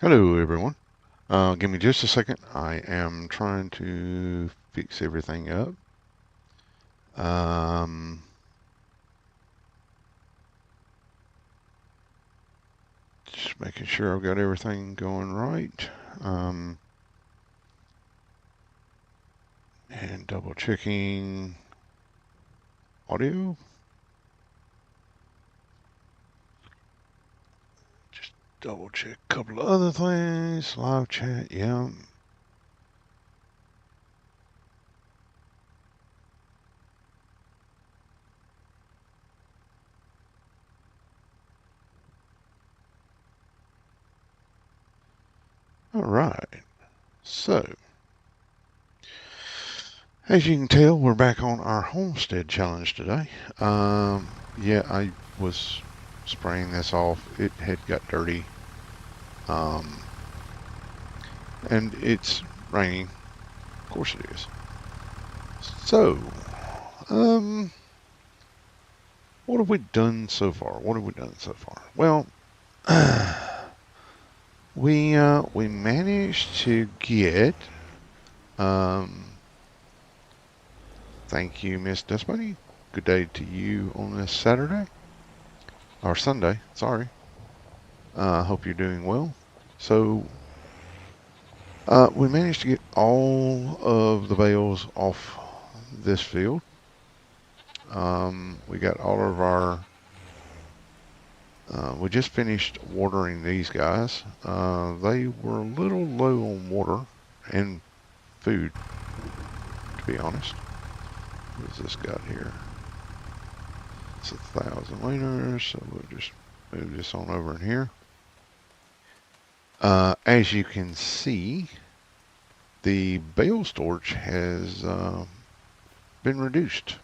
Hello everyone. Give me just a second. I am trying to fix everything up. Um, just making sure I've got everything going right. Um, and double checking audio. Just double check a couple of other things. Live chat, yeah. All right. So, as you can tell, we're back on our homestead challenge today. Yeah, I was spraying this off. It had got dirty. Um, and it's raining. Of course it is. So, um, what have we done so far? What have we done so far? Well, we managed to get. Um, Thank you, Miss Dust Bunny. Good day to you on this Saturday or Sunday. Sorry. Hope you're doing well. So, we managed to get all of the bales off this field. We got all of our. We just finished watering these guys. They were a little low on water and food, to be honest. What's this got here? It's 1,000 liters, so we'll just move this on over in here. As you can see, the bale storage has been reduced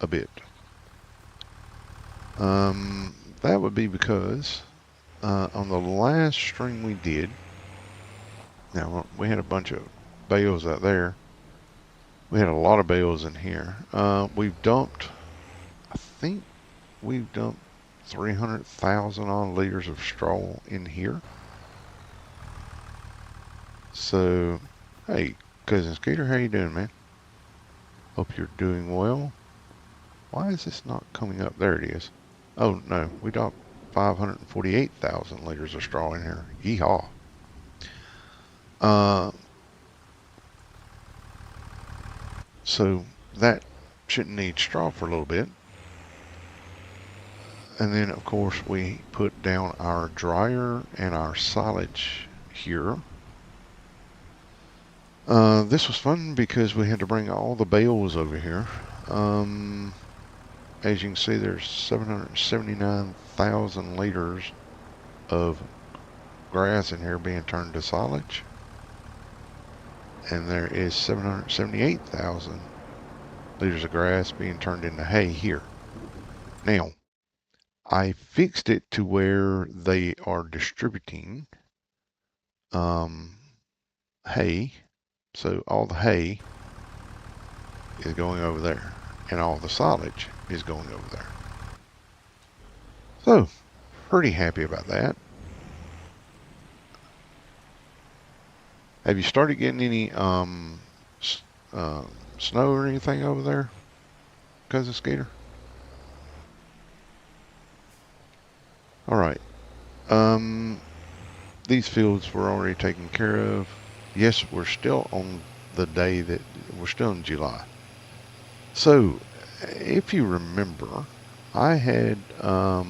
a bit. That would be because on the last string we did, now we had a bunch of bales out there. We had a lot of bales in here. We've dumped, I think we've dumped 300,000 odd liters of straw in here. So, hey, Cousin Skeeter, how you doing, man? Hope you're doing well. Why is this not coming up? There it is. Oh, no, we dumped 548,000 liters of straw in here. Yeehaw. Uh, so that shouldn't need straw for a little bit. And then, of course, we put down our dryer and our silage here. This was fun because we had to bring all the bales over here. As you can see, there's 779,000 liters of grass in here being turned to silage. And there is 778,000 liters of grass being turned into hay here. Now, I fixed it to where they are distributing hay. So all the hay is going over there, and all the silage is going over there. So, pretty happy about that. Have you started getting any snow or anything over there, Cousin Skeeter? All right. Um, these fields were already taken care of. Yes, we're still on the day that we're still in July. So, if you remember, I had a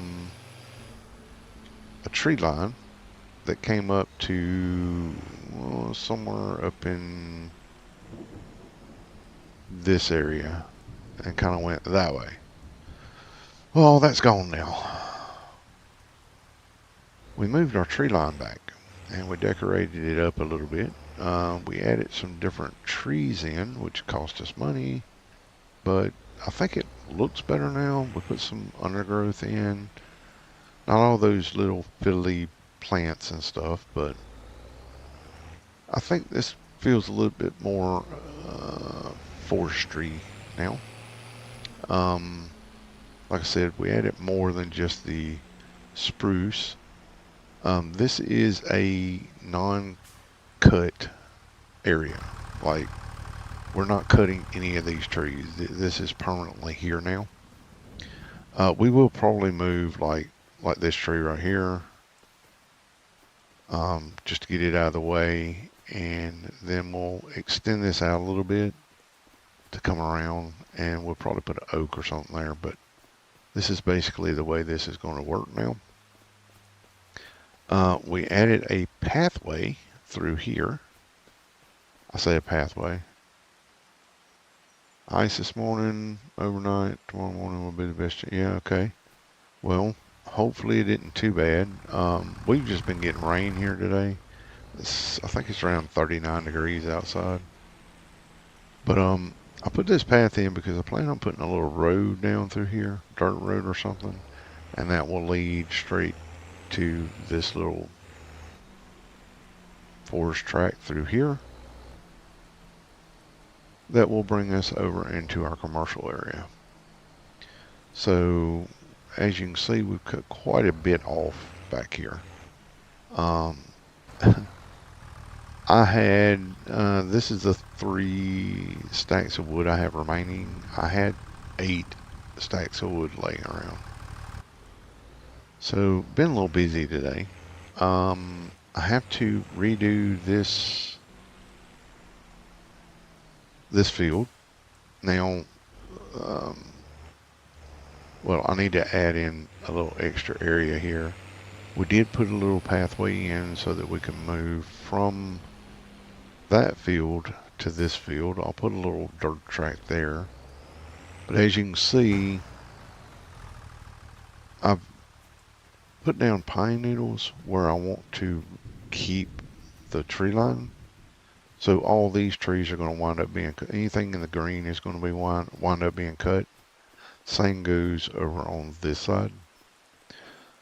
tree line that came up to somewhere up in this area and kind of went that way. Well, that's gone now. We moved our tree line back and we decorated it up a little bit. We added some different trees in, which cost us money, but I think it looks better now. We put some undergrowth in, not all those little fiddly plants and stuff, but I think this feels a little bit more forestry now. Like I said, we added more than just the spruce. This is a non-cut area. Like, we're not cutting any of these trees. This is permanently here now. We will probably move like this tree right here, just to get it out of the way, and then we'll extend this out a little bit to come around, and we'll probably put an oak or something there. But this is basically the way this is going to work now. We added a pathway through here. I say a pathway. Ice this morning, overnight, tomorrow morning will be the best. Yeah, okay. Well, hopefully it isn't too bad. We've just been getting rain here today. I think it's around 39 degrees outside. But I put this path in because I plan on putting a little road down through here, dirt road or something, and that will lead straight to this little forest track through here. That will bring us over into our commercial area. So as you can see, we've cut quite a bit off back here. I had, this is the 3 stacks of wood I have remaining. I had 8 stacks of wood laying around. So been a little busy today. I have to redo this field. Now, well, I need to add in a little extra area here. We did put a little pathway in so that we can move from that field to this field. I'll put a little dirt track there. But as you can see, I've put down pine needles where I want to keep the tree line. So all these trees are going to wind up being, anything in the green is going to be wind up being cut. Same goes over on this side.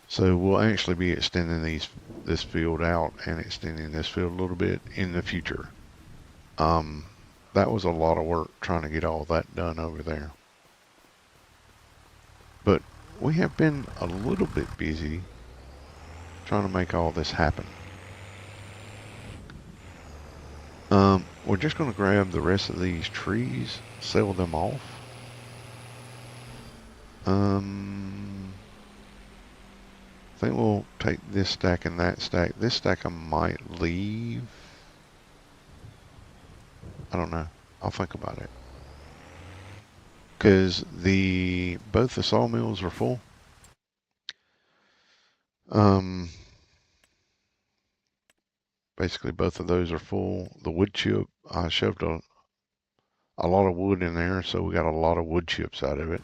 So we'll actually be extending this field out and extending this field a little bit in the future. That was a lot of work trying to get all that done over there. But we have been a little bit busy trying to make all this happen. We're just going to grab the rest of these trees, sell them off. I think we'll take this stack and that stack. This stack I might leave. I don't know. I'll think about it. Because both the sawmills are full. Basically both of those are full. The wood chip, I shoved a lot of wood in there, so we got a lot of wood chips out of it.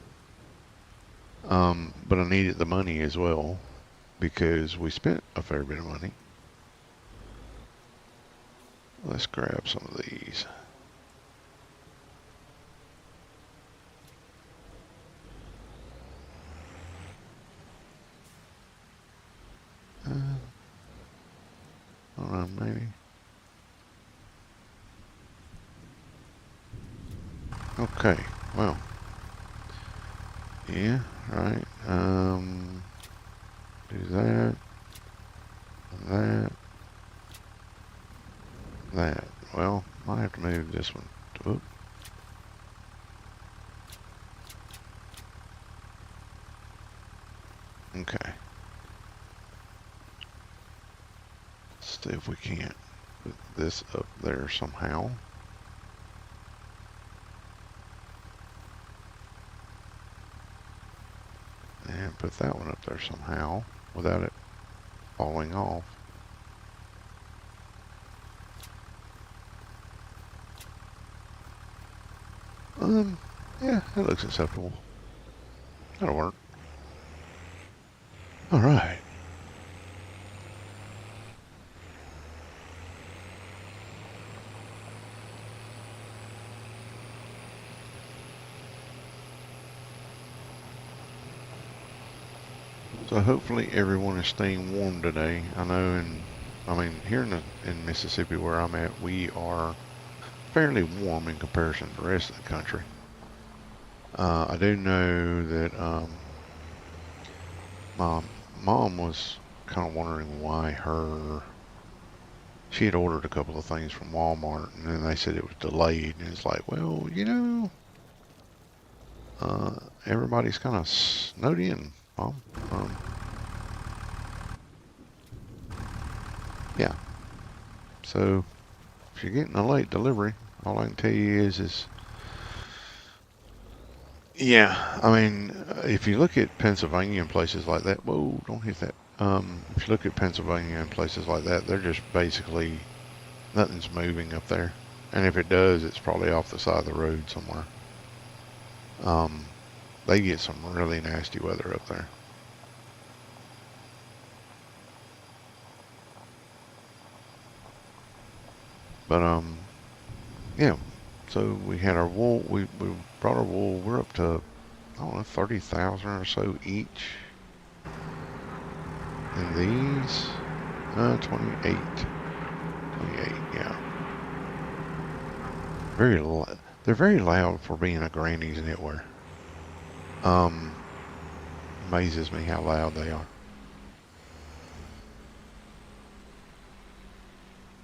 But I needed the money as well because we spent a fair bit of money. Let's grab some of these. I don't know, maybe. Okay, well. Yeah, right. Do that. That. Well, might have to move this one. Whoop. Okay. Let's see if we can't put this up there somehow. And put that one up there somehow without it falling off. Yeah, it looks acceptable. That'll work. All right. So hopefully everyone is staying warm today. I know here in Mississippi where I'm at, we are fairly warm in comparison to the rest of the country. I do know that my mom was kind of wondering why she had ordered a couple of things from Walmart, and then they said it was delayed, and it's like, well, everybody's kind of snowed in, Mom. Yeah. So if you're getting a late delivery, all I can tell you is yeah. I mean, if you look at Pennsylvania and places like that, whoa, don't hit that. If you look at Pennsylvania and places like that, they're just basically nothing's moving up there, and if it does, it's probably off the side of the road somewhere. Um, they get some really nasty weather up there. But yeah. So we had our wool. We brought our wool. We're up to I don't know 30,000 or so each. And these 28, 28. Yeah. Very. They're very loud for being a granny's knitwear. Um, amazes me how loud they are.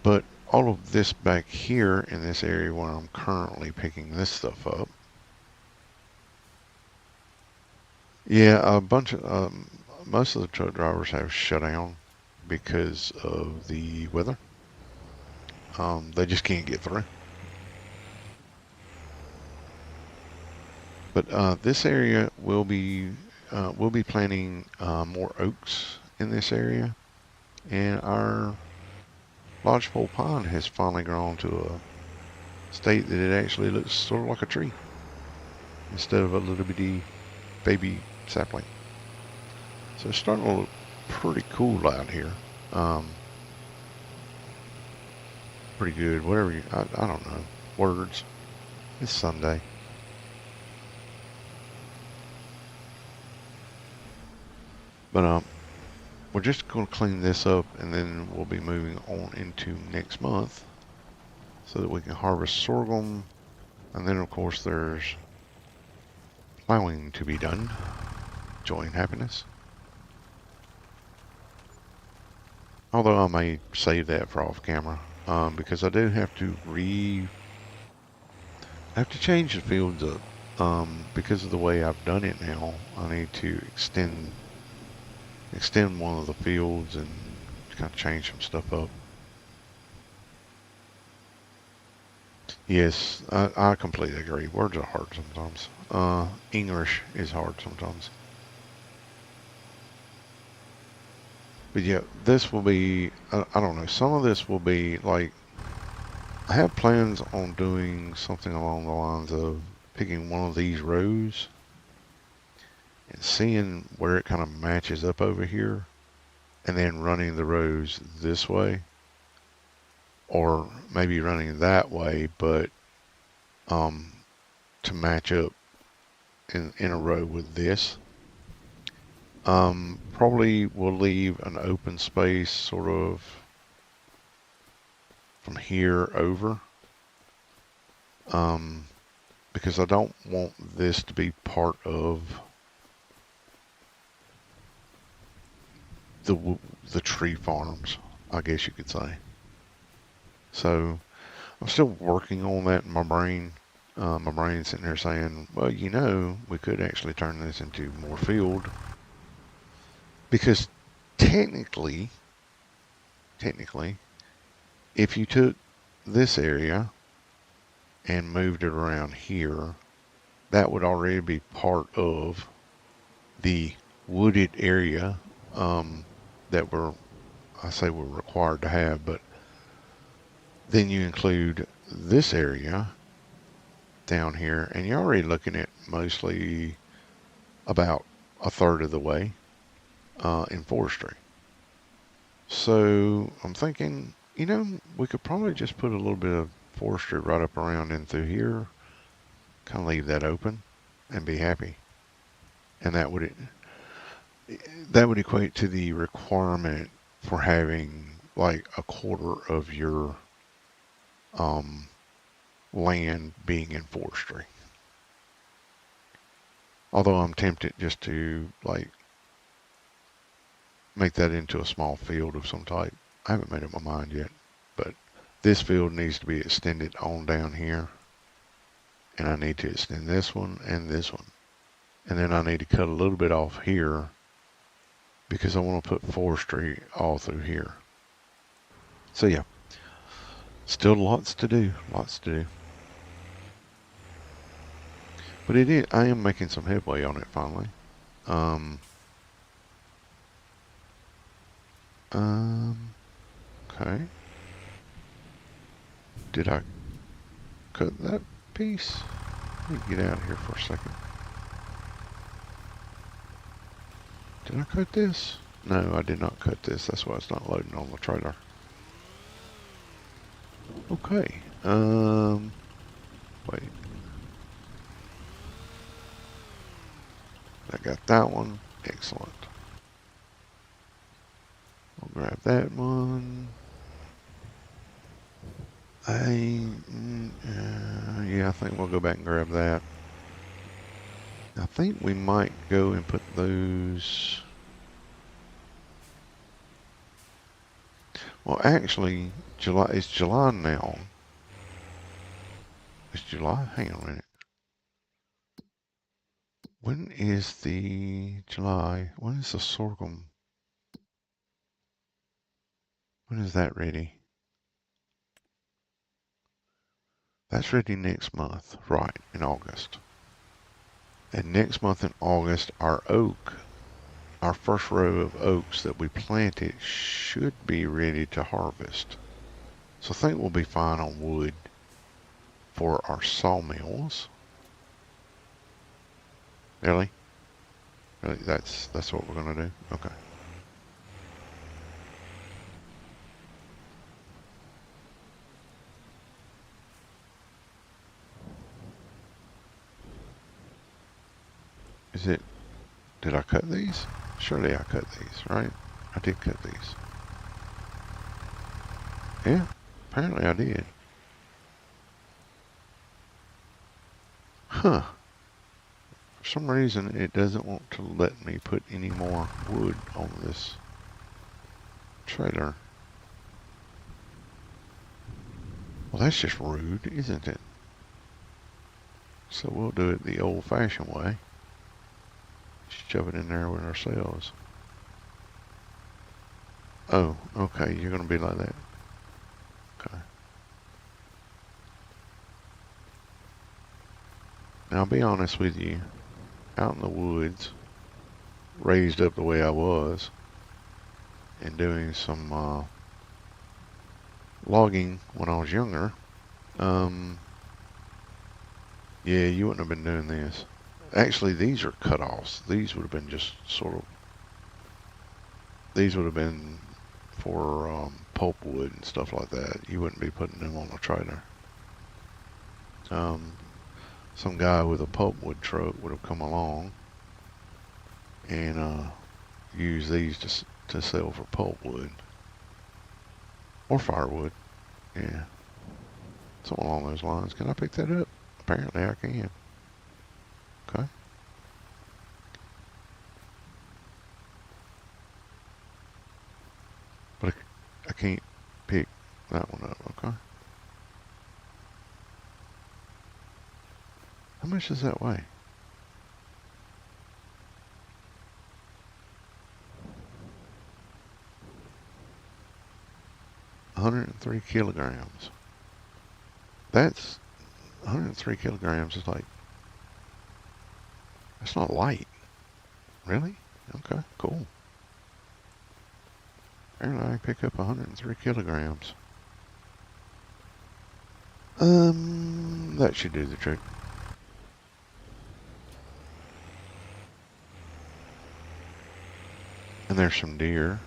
But all of this back here in this area where I'm currently picking this stuff up. Yeah, a bunch of most of the truck drivers have shut down because of the weather. They just can't get through. But this area we'll be planting more oaks in this area, and our lodgepole pine has finally grown to a state that it actually looks sort of like a tree instead of a little bitty baby sapling. So it's starting to look pretty cool out here. Um, pretty good. Whatever I don't know. Words. It's Sunday. But we're just going to clean this up, and then we'll be moving on into next month so that we can harvest sorghum. And then, of course, there's plowing to be done. Joy and happiness. Although I may save that for off camera because I do have to I have to change the fields up because of the way I've done it now. I need to extend one of the fields and kind of change some stuff up. Yes, I completely agree. Words are hard sometimes. English is hard sometimes. But yeah, this will be, I don't know, some of this will be like, I have plans on doing something along the lines of picking one of these rows and seeing where it kind of matches up over here and then running the rows this way or maybe running that way, but um, to match up in a row with this. Probably will leave an open space sort of from here over um, because I don't want this to be part of the the tree farms, I guess you could say. So I'm still working on that in my brain. My brain's sitting there saying, well, we could actually turn this into more field because technically, technically, if you took this area and moved it around here, that would already be part of the wooded area that I say we're required to have, but then you include this area down here, and you're already looking at mostly about a third of the way in forestry. So I'm thinking, we could probably just put a little bit of forestry right up around in through here, kind of leave that open, and be happy. And that would equate to the requirement for having like a quarter of your um, land being in forestry. Although I'm tempted just to like make that into a small field of some type. I haven't made up my mind yet, but this field needs to be extended on down here, and I need to extend this one and this one. And then I need to cut a little bit off here because I want to put forestry all through here. So yeah, still lots to do, lots to do. But I am making some headway on it finally. Okay. Did I cut that piece? Let me get out of here for a second. Did I cut this? No, I did not cut this. That's why it's not loading on the trailer. Okay. Wait. I got that one. Excellent. I'll grab that one. Yeah, I think we'll go back and grab that. I think we might go and put those. Well, actually, it's July now. It's July? Hang on a minute. When is the July? When is the sorghum? When is that ready? That's ready next month, right, in August. And next month in August, our first row of oaks that we planted should be ready to harvest. So I think we'll be fine on wood for our sawmills. Really? Really? That's what we're gonna do? Okay. Did I cut these? Surely I cut these, right? I did cut these. Yeah, apparently I did. Huh. For some reason, it doesn't want to let me put any more wood on this trailer. Well, that's just rude, isn't it? So we'll do it the old-fashioned way. Shove it in there with ourselves. Oh, okay, you're going to be like that. Okay. Now, I'll be honest with you. Out in the woods, raised up the way I was, and doing some logging when I was younger, yeah, you wouldn't have been doing this. Actually, these are cut-offs. These would have been just sort of, these would have been for pulpwood and stuff like that. You wouldn't be putting them on a trailer. Some guy with a pulpwood truck would have come along and used these to sell for pulpwood or firewood. Yeah, something along those lines. Can I pick that up? Apparently I can. Okay. But I can't pick that one up, okay? How much does that weigh? $103 kilograms. That's 103 kilograms is like, that's not light. Really? Okay, cool. Apparently I can pick up 103 kilograms. That should do the trick. And there's some deer.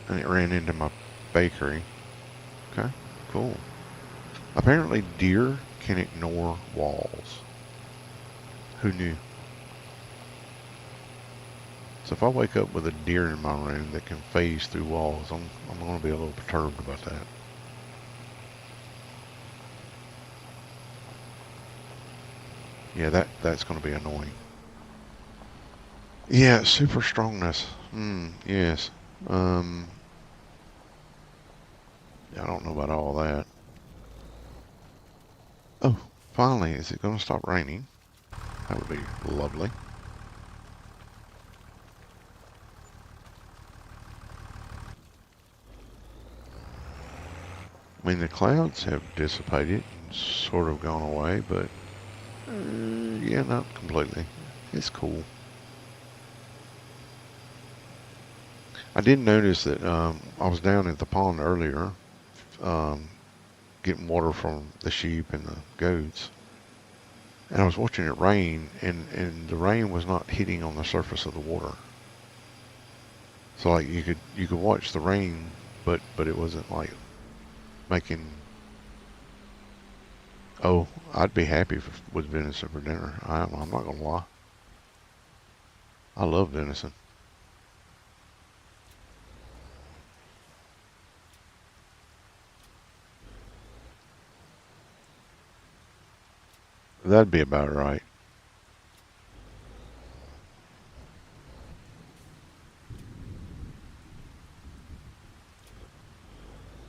And it ran into my bakery. Okay, cool. Apparently deer can ignore walls. Who knew? So if I wake up with a deer in my room that can phase through walls, I'm going to be a little perturbed about that. Yeah, that's going to be annoying. Yeah, super strongness. Yes. I don't know about all that. Oh, finally, is it going to stop raining? That would be lovely. I mean, the clouds have dissipated and sort of gone away, but yeah, not completely. It's cool. I did notice that I was down at the pond earlier um, getting water from the sheep and the goats, and I was watching it rain, and the rain was not hitting on the surface of the water. So like you could watch the rain, but it wasn't like making. Oh, I'd be happy with venison for dinner. I'm not gonna lie. I love venison. That'd be about right.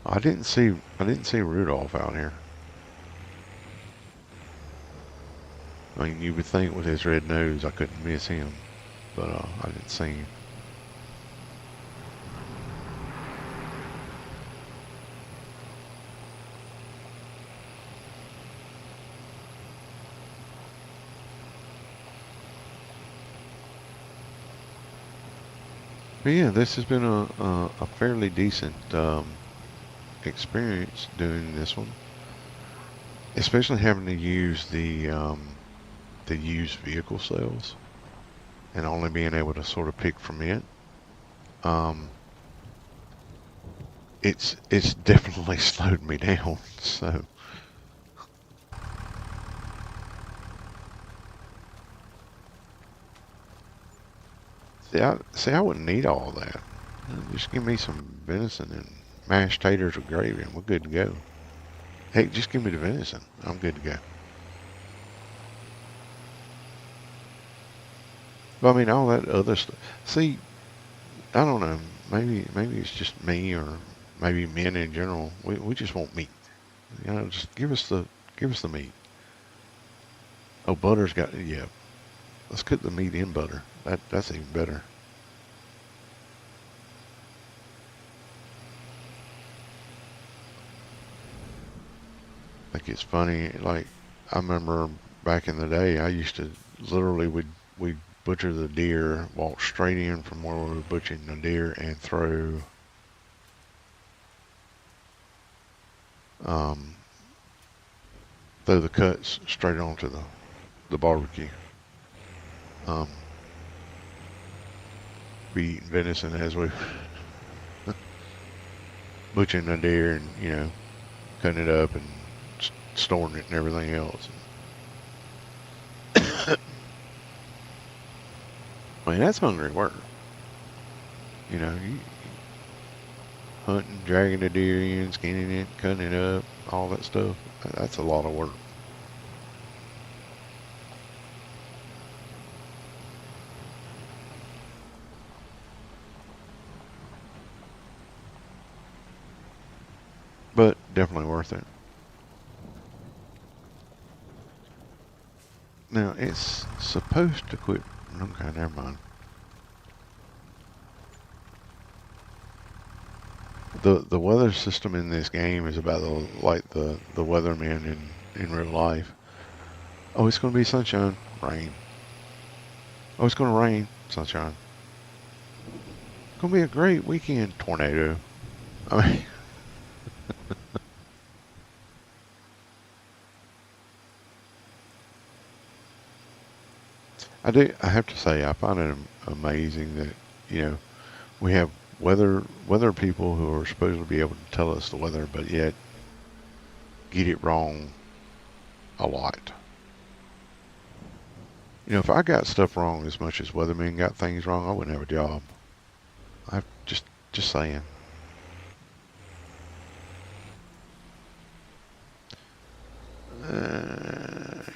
I didn't see Rudolph out here. I mean, you would think with his red nose I couldn't miss him, but I didn't see him. But yeah, this has been a fairly decent experience doing this one, especially having to use the used vehicle sales and only being able to sort of pick from it. Um, it's definitely slowed me down. So see, I wouldn't need all that. Just give me some venison and mashed taters with gravy, and we're good to go. Hey, just give me the venison. I'm good to go. But I mean, all that other stuff. See, I don't know. Maybe it's just me, or maybe men in general. We just want meat. Just give us the meat. Oh, butter's got yeah. Let's cook the meat in butter. That's even better. Like it's funny. Like I remember back in the day, I used to literally we'd butcher the deer, walk straight in from where we were butchering the deer, and um, throw the cuts straight onto the barbecue. Um, be eating venison as we butchering the deer, and cutting it up and storing it and everything else. I mean, that's hungry work. You hunting, dragging the deer in, skinning it, cutting it up, all that stuff. That's a lot of work. But definitely worth it. Now it's supposed to quit. Okay, never mind. The weather system in this game is about like the weatherman in real life. Oh, it's going to be sunshine, rain. Oh, it's going to rain, sunshine. It's going to be a great weekend, tornado. I mean, I have to say, I find it amazing that you know we have weather people who are supposed to be able to tell us the weather, but yet get it wrong a lot. If I got stuff wrong as much as weathermen got things wrong, I wouldn't have a job. I just saying.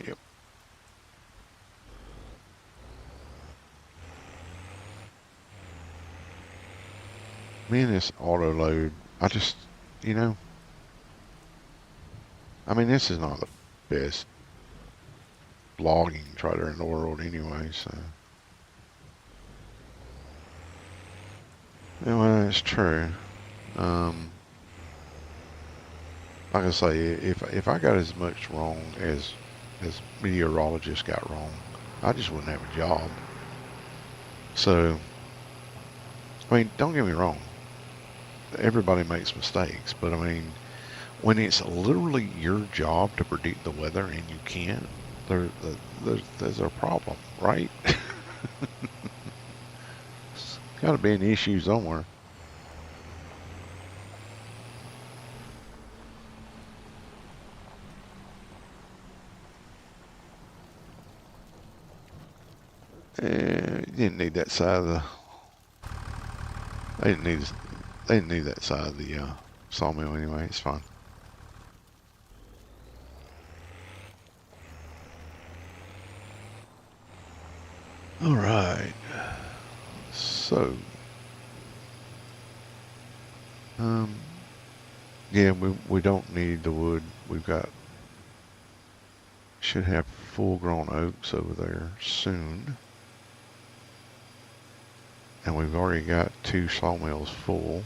Yep. me and this auto load, I just, you know, I mean, this is not the best logging trailer in the world anyway, so. Well, that's true. Um, like I say, if I got as much wrong as meteorologists got wrong, I just wouldn't have a job. So, I mean, don't get me wrong. Everybody makes mistakes, but I mean, when it's literally your job to predict the weather and you can't, there's a problem, right? Got to be an issue somewhere. You didn't need that side of the. They didn't need. They didn't need that side of the sawmill anyway. It's fine. All right. So, um, yeah, we don't need the wood. We've got should have full-grown oaks over there soon. And we've already got 2 sawmills full.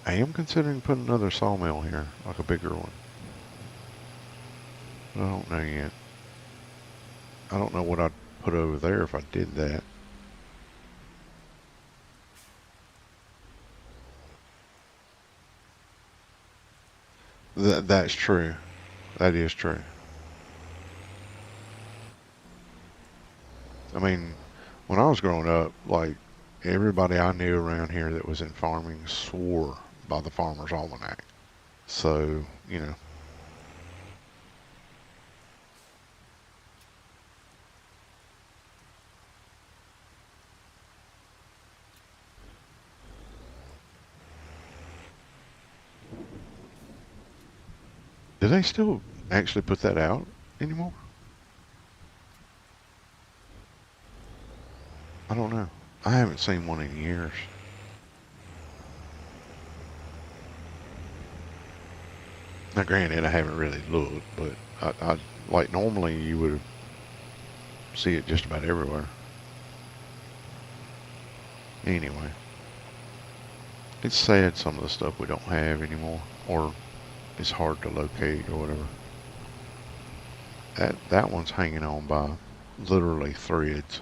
I am considering putting another sawmill here, like a bigger one. But I don't know yet. I don't know what I'd put over there if I did that. That's true. That is true. I mean, when I was growing up, like everybody I knew around here that was in farming swore by the Farmer's Almanac. So, you know, do they still actually put that out anymore? I don't know. I haven't seen one in years. Now, granted, I haven't really looked, but I like normally you would see it just about everywhere. Anyway, it's sad some of the stuff we don't have anymore, or it's hard to locate or whatever. That one's hanging on by literally threads.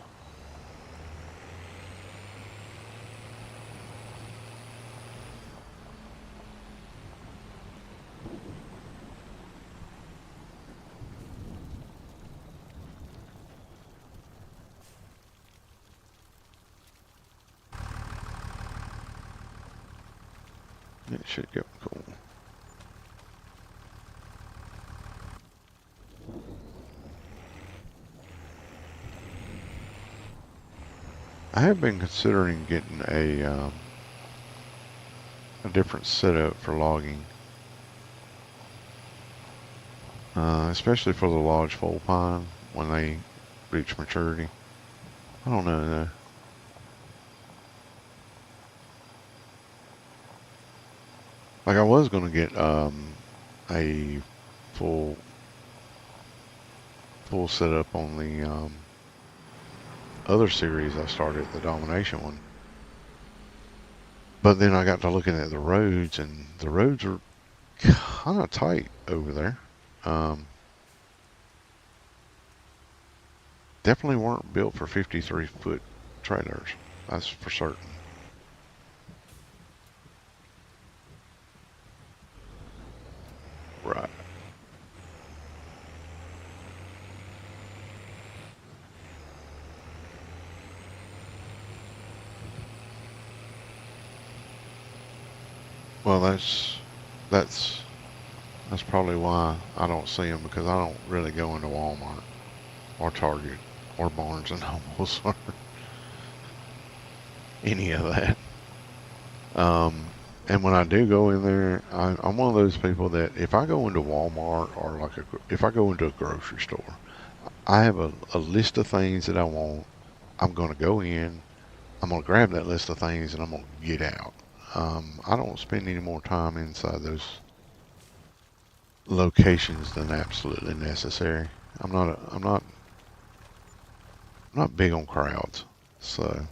It should go cool. I have been considering getting a different setup for logging, especially for the lodgepole pine when they reach maturity. I don't know though. Like I was gonna get a full full setup on the other series I started, the Domination one. But then I got to looking at the roads, and the roads are kind of tight over there. Um, Definitely weren't built for 53-foot trailers. That's for certain. Right. Well, that's that's probably why I don't see them because I don't really go into Walmart or Target or Barnes and Nobles or any of that. Um, and when I do go in there, I'm one of those people that if I go into Walmart or like if I go into a grocery store, I have a list of things that I want. I'm going to go in. I'm gonna grab that list of things and I'm gonna get out. I don't spend any more time inside those locations than absolutely necessary. I'm not big on crowds. So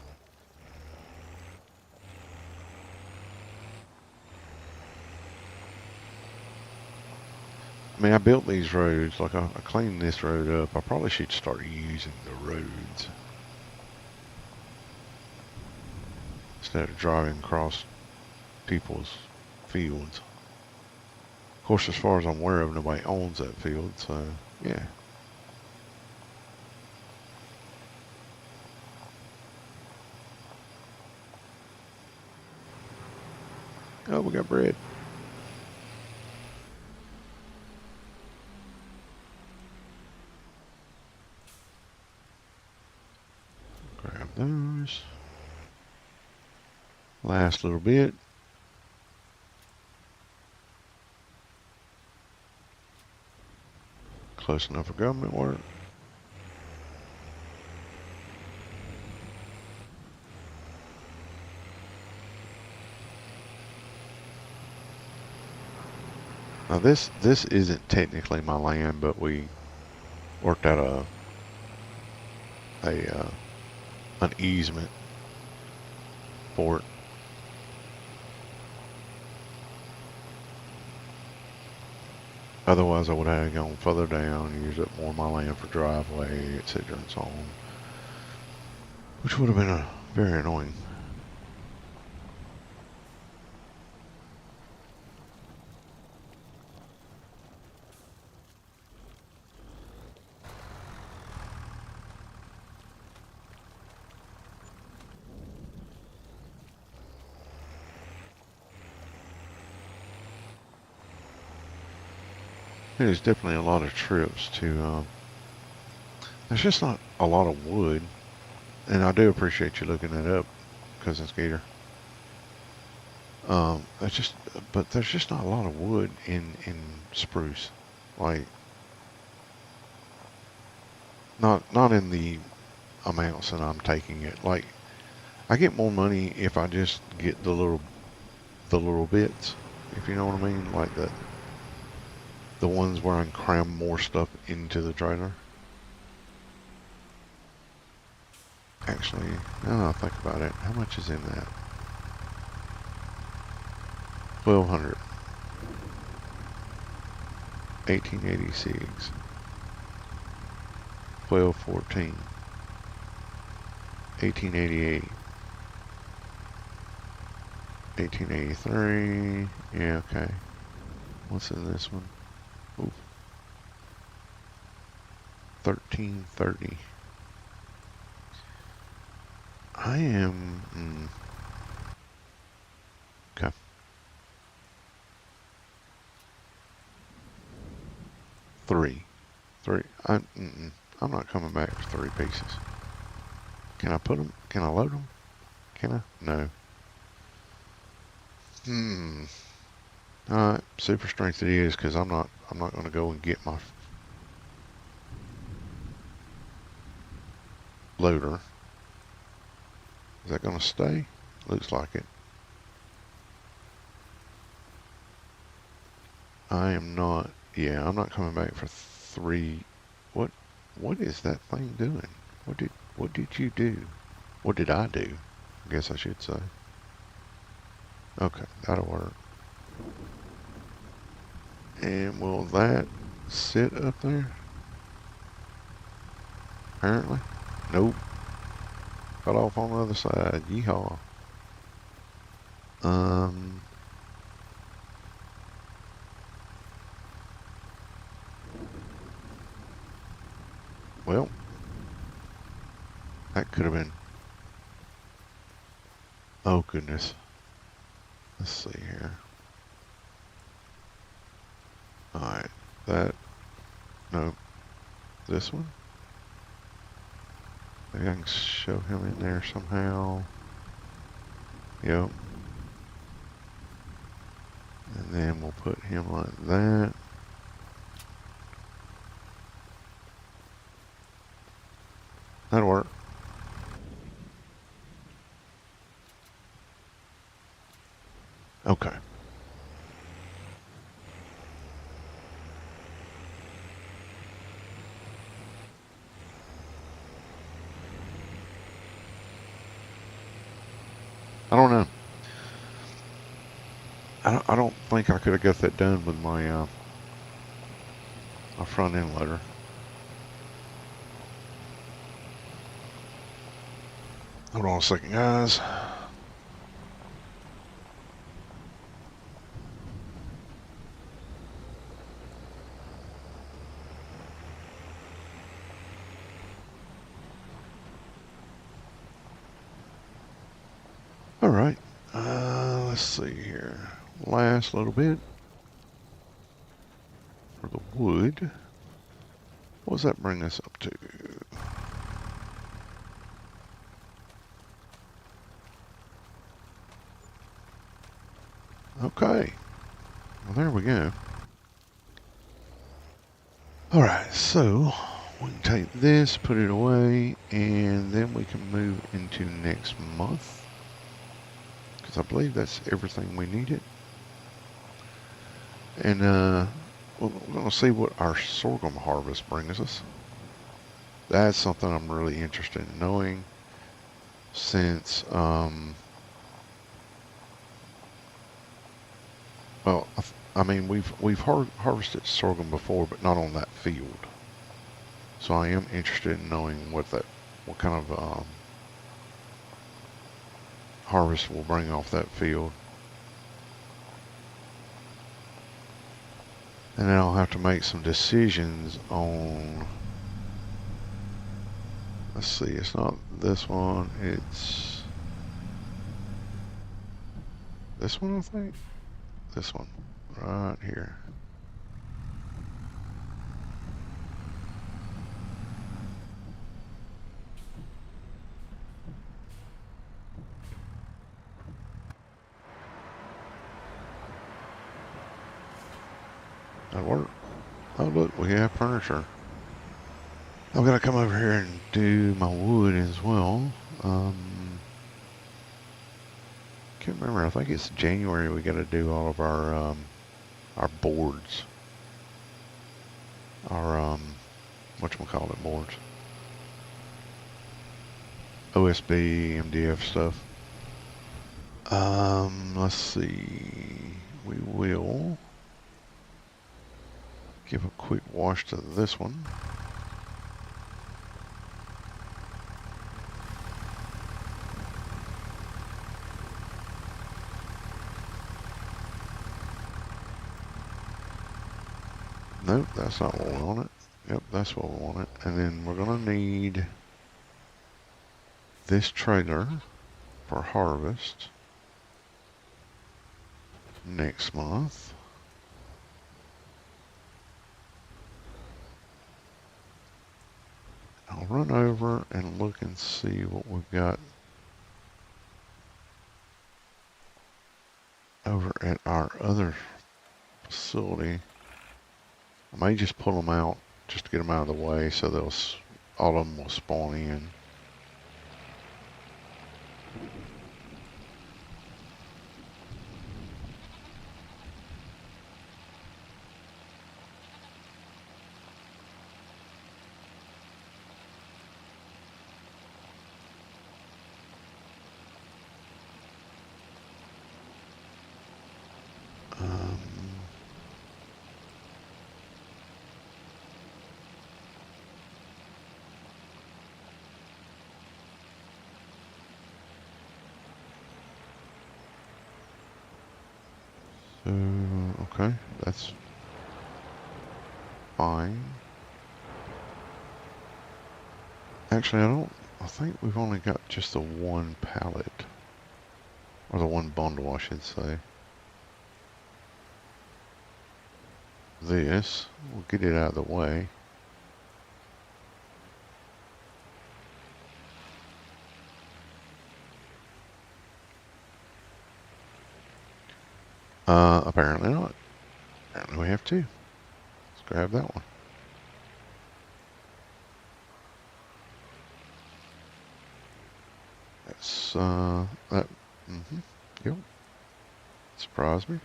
I mean, I built these roads, like I cleaned this road up. I probably should start using the roads instead of driving across people's fields. Of course, as far as I'm aware of, nobody owns that field, so yeah. Oh, we got bread. Grab those. Last little bit. Close enough for government work. Now this isn't technically my land, but we worked out a an easement for it. Otherwise, I would have gone further down, used up more of my land for driveway, etc., and so on, which would have been very annoying. There's definitely a lot of trips to. There's just not a lot of wood, and I do appreciate you looking that up, Cousin Skeeter. That's just, but there's just not a lot of wood in spruce, like not in the amounts that I'm taking it. Like I get more money if I just get the little bits, if you know what I mean, like the ones where I can cram more stuff into the trailer. Actually, now that I think about it, how much is in that? 1200, 1886, 1214, 1888, 1883. Yeah, okay. What's in this one? Ooh, 1330. I am. Okay. Three. Three. I'm not coming back for three pieces. Can I put them? Can I load them? Can I? No. Hmm. All right. Super strength it is because I'm not going to go and get my loader. Is that going to stay? Looks like it. I am not. Yeah, I'm not coming back for three. What? What is that thing doing? What did you do? What did I do? I guess I should say. Okay, that'll work. And will that sit up there? Apparently. Nope. Cut off on the other side. Yeehaw. Um. Well, that could have been. Oh goodness. Let's see here. All right. That. No. This one. Maybe I can show him in there somehow. Yep. And then we'll put him like that. That'll work. Okay. I don't know. I don't think I could have got that done with my front end loader. Hold on a second, guys. All right. Let's see here. Last little bit for the wood. What does that bring us up to? Okay. Well, there we go. All right. So we can take this, put it away, and then we can move into next month because I believe that's everything we needed. And we're going to see what our sorghum harvest brings us. That's something I'm really interested in knowing since, well, I mean, we've harvested sorghum before, but not on that field. So I am interested in knowing what kind of harvest we'll bring off that field. And then I'll have to make some decisions on, let's see, it's not this one, it's this one, I think. This one, right here. That'll work. Oh, look, we have furniture. I'm gonna come over here and do my wood as well. Can't remember. I think it's January. We got to do all of our boards, our whatchamacallit boards, OSB, MDF stuff. Let's see. We will give a quick wash to this one. Nope, that's not what we wanted. Yep, that's what we wanted. And then we're going to need this trailer for harvest next month. I'll run over and look and see what we've got over at our other facility. I may just pull them out just to get them out of the way so all of them will spawn in. Um, so, okay, that's fine. Actually, I think we've only got just the one pallet, or the one bundle, I should say. We'll get it out of the way. Apparently not. Apparently we have two. Let's grab that one. That's, that, yep. Surprise me.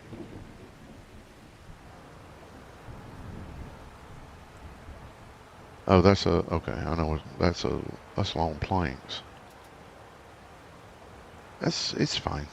Oh, that's a, okay, I know, that's long planks. It's fine.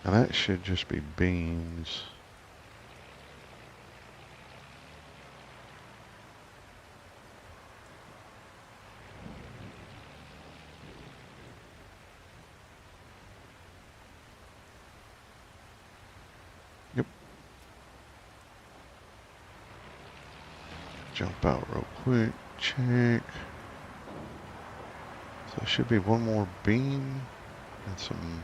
And that should just be beans. Yep. Jump out real quick. Check. So it should be one more bean and some.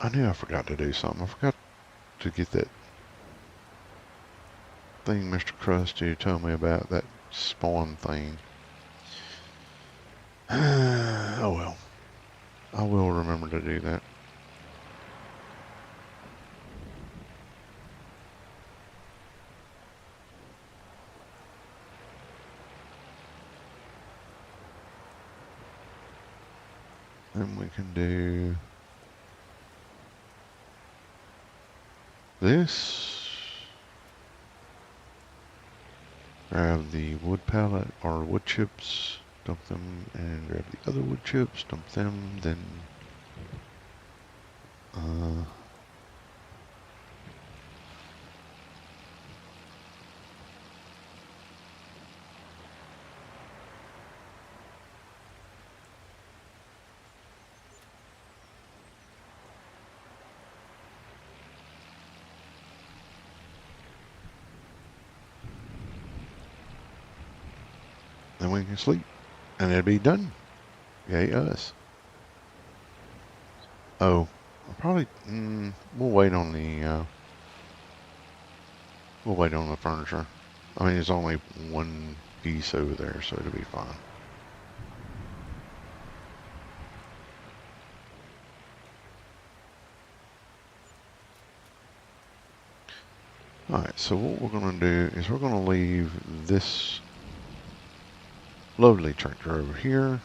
I knew I forgot to do something. I forgot to get that thing Mr. Krusty told me about, that spawn thing. Oh well. I will remember to do that. Then we can do this. Grab the wood pallet or wood chips, dump them, and grab the other wood chips, dump them, then then we can sleep, and it'll be done. Yay us. Oh, probably we'll wait on the furniture. I mean, there's only one piece over there, so it'll be fine. Alright, so what we're going to do is we're going to leave this lovely tractor over here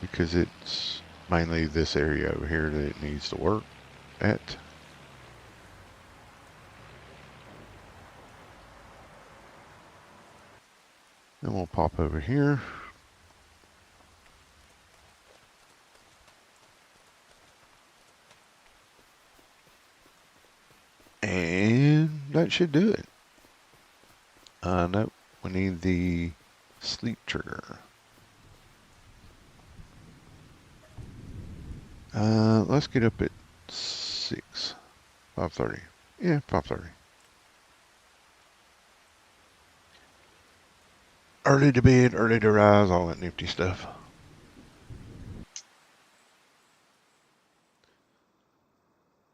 because it's mainly this area over here that it needs to work at. Then we'll pop over here. And that should do it. Nope, we need the sleep trigger. Let's get up at 5:30. Yeah, 5:30. Early to bed, early to rise, all that nifty stuff.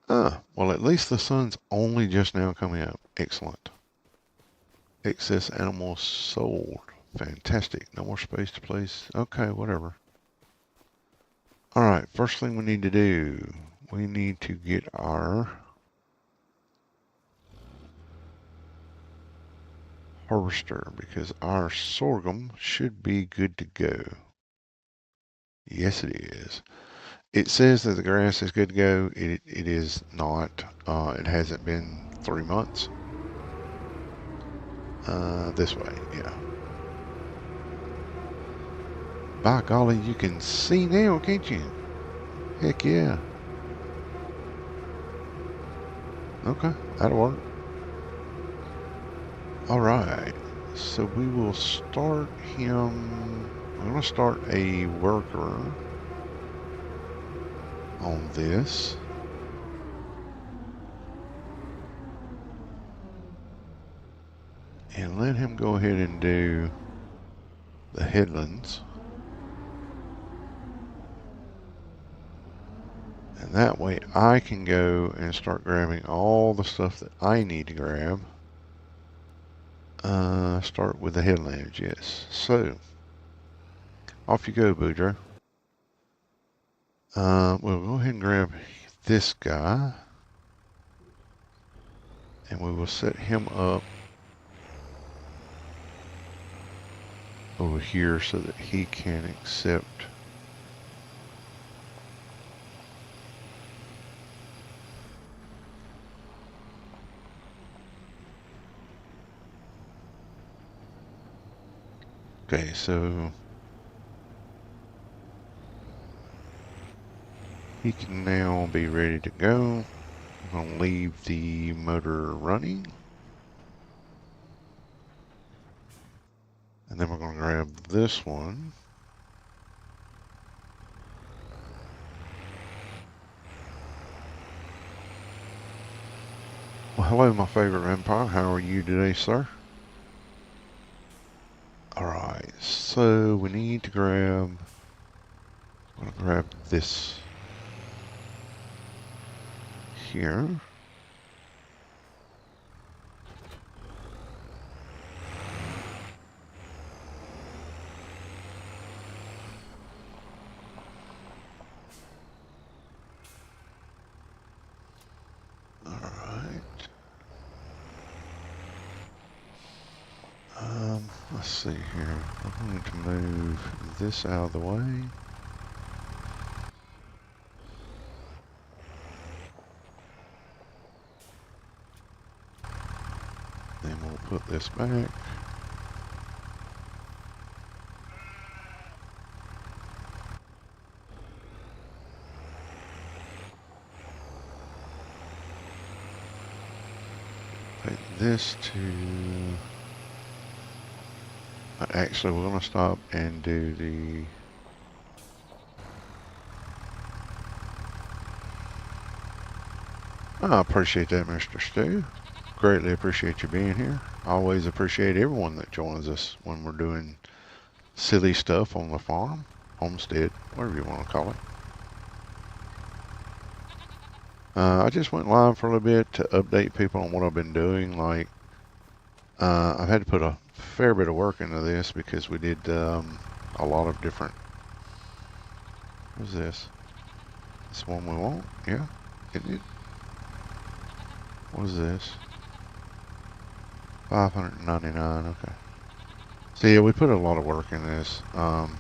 Well, at least the sun's only just now coming up. Excellent. Excess animals sold. Fantastic. No more space to place. Okay, whatever. Alright, first thing we need to do, we need to get our harvester because our sorghum should be good to go. Yes, it is. It says that the grass is good to go. It is not. It hasn't been 3 months. This way, yeah. By golly, you can see now, can't you? Heck yeah. Okay, that'll work. Alright, so we will start him. I'm going to start a worker on this. And let him go ahead and do the headlands. And that way I can go and start grabbing all the stuff that I need to grab. Start with the headlands, yes. So, off you go, Boudreaux. We'll go ahead and grab this guy. And we will set him up over here so that he can accept okay, so he can now be ready to go. I'm going to leave the motor running. And then we're going to grab this one. Well, hello, my favorite vampire. How are you today, sir? Alright, so we need to grab... I'm going to grab this here. Let's see here. I'm going to move this out of the way. Then we'll put this back. Take this to... Actually, we're going to stop and do the... I appreciate that, Mr. Stu. Greatly appreciate you being here. I always appreciate everyone that joins us when we're doing silly stuff on the farm, homestead, whatever you want to call it. I just went live for a little bit to update people on what I've been doing. Like, I've had to put a fair bit of work into this because we did a lot of different... What's this? This one we want? Yeah, isn't it? What is this? 599, okay. So yeah, we put a lot of work in this over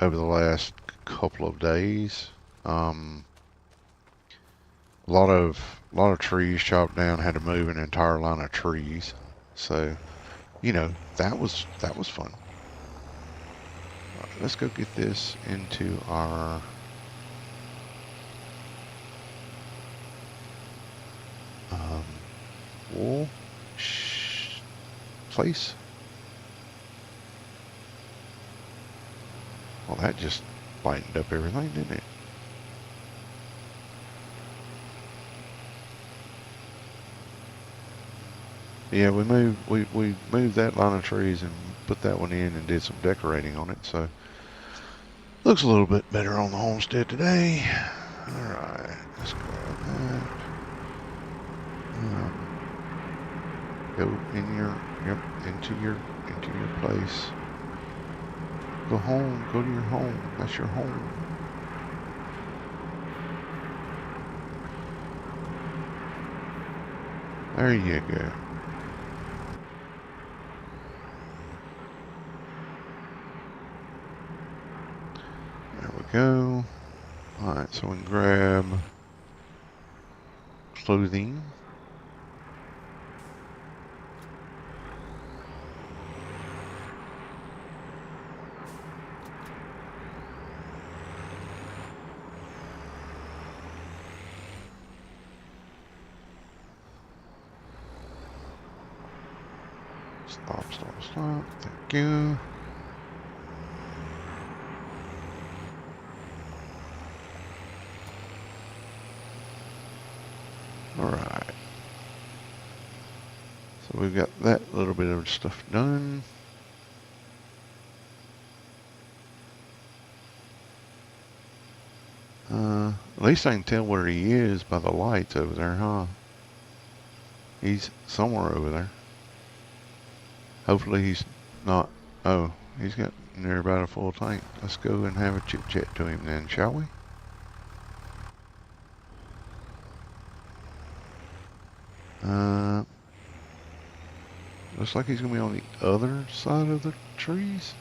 the last couple of days. A lot of trees chopped down. Had to move an entire line of trees. So, you know, that was fun. Right, let's go get this into our wool place. Well, that just lightened up everything, didn't it? Yeah, we moved that line of trees and put that one in and did some decorating on it, so looks a little bit better on the homestead today. All right, let's grab that. Go in your into your place. Go home. Go to your home. That's your home. There you go. There we go. Alright, so we can grab clothing. Stop. Thank you. Alright. So we've got that little bit of stuff done. least I can tell where he is by the lights over there, huh? He's somewhere over there. Hopefully he's not. Oh, he's got near about a full tank. Let's go and have a chit chat to him then, shall we? Looks like he's gonna be on the other side of the trees.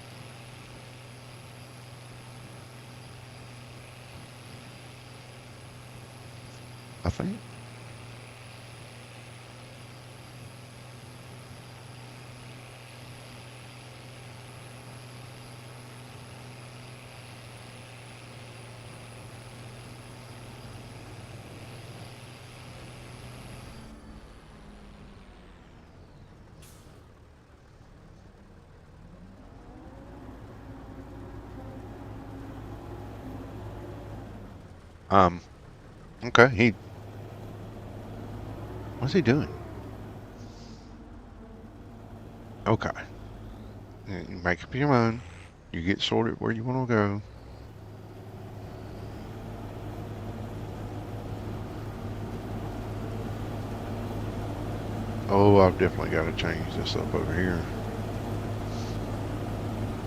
I think. Um, okay, what's he doing? Okay. You make up your mind. You get sorted where you want to go. Oh, I've definitely got to change this up over here.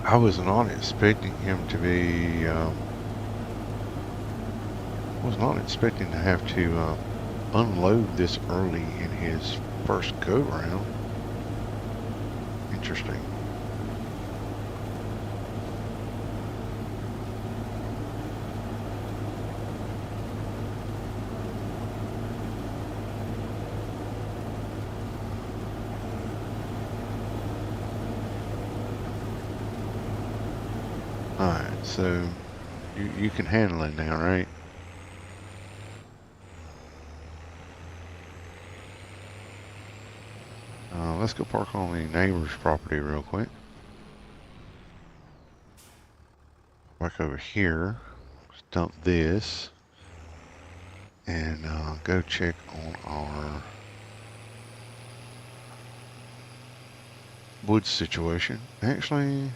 I was not expecting him to be, was not expecting to have to unload this early in his first go round. Interesting. Alright, so you can handle it now, right? Let's go park on the neighbor's property real quick. Back over here. Let's dump this. And go check on our wood situation. Actually,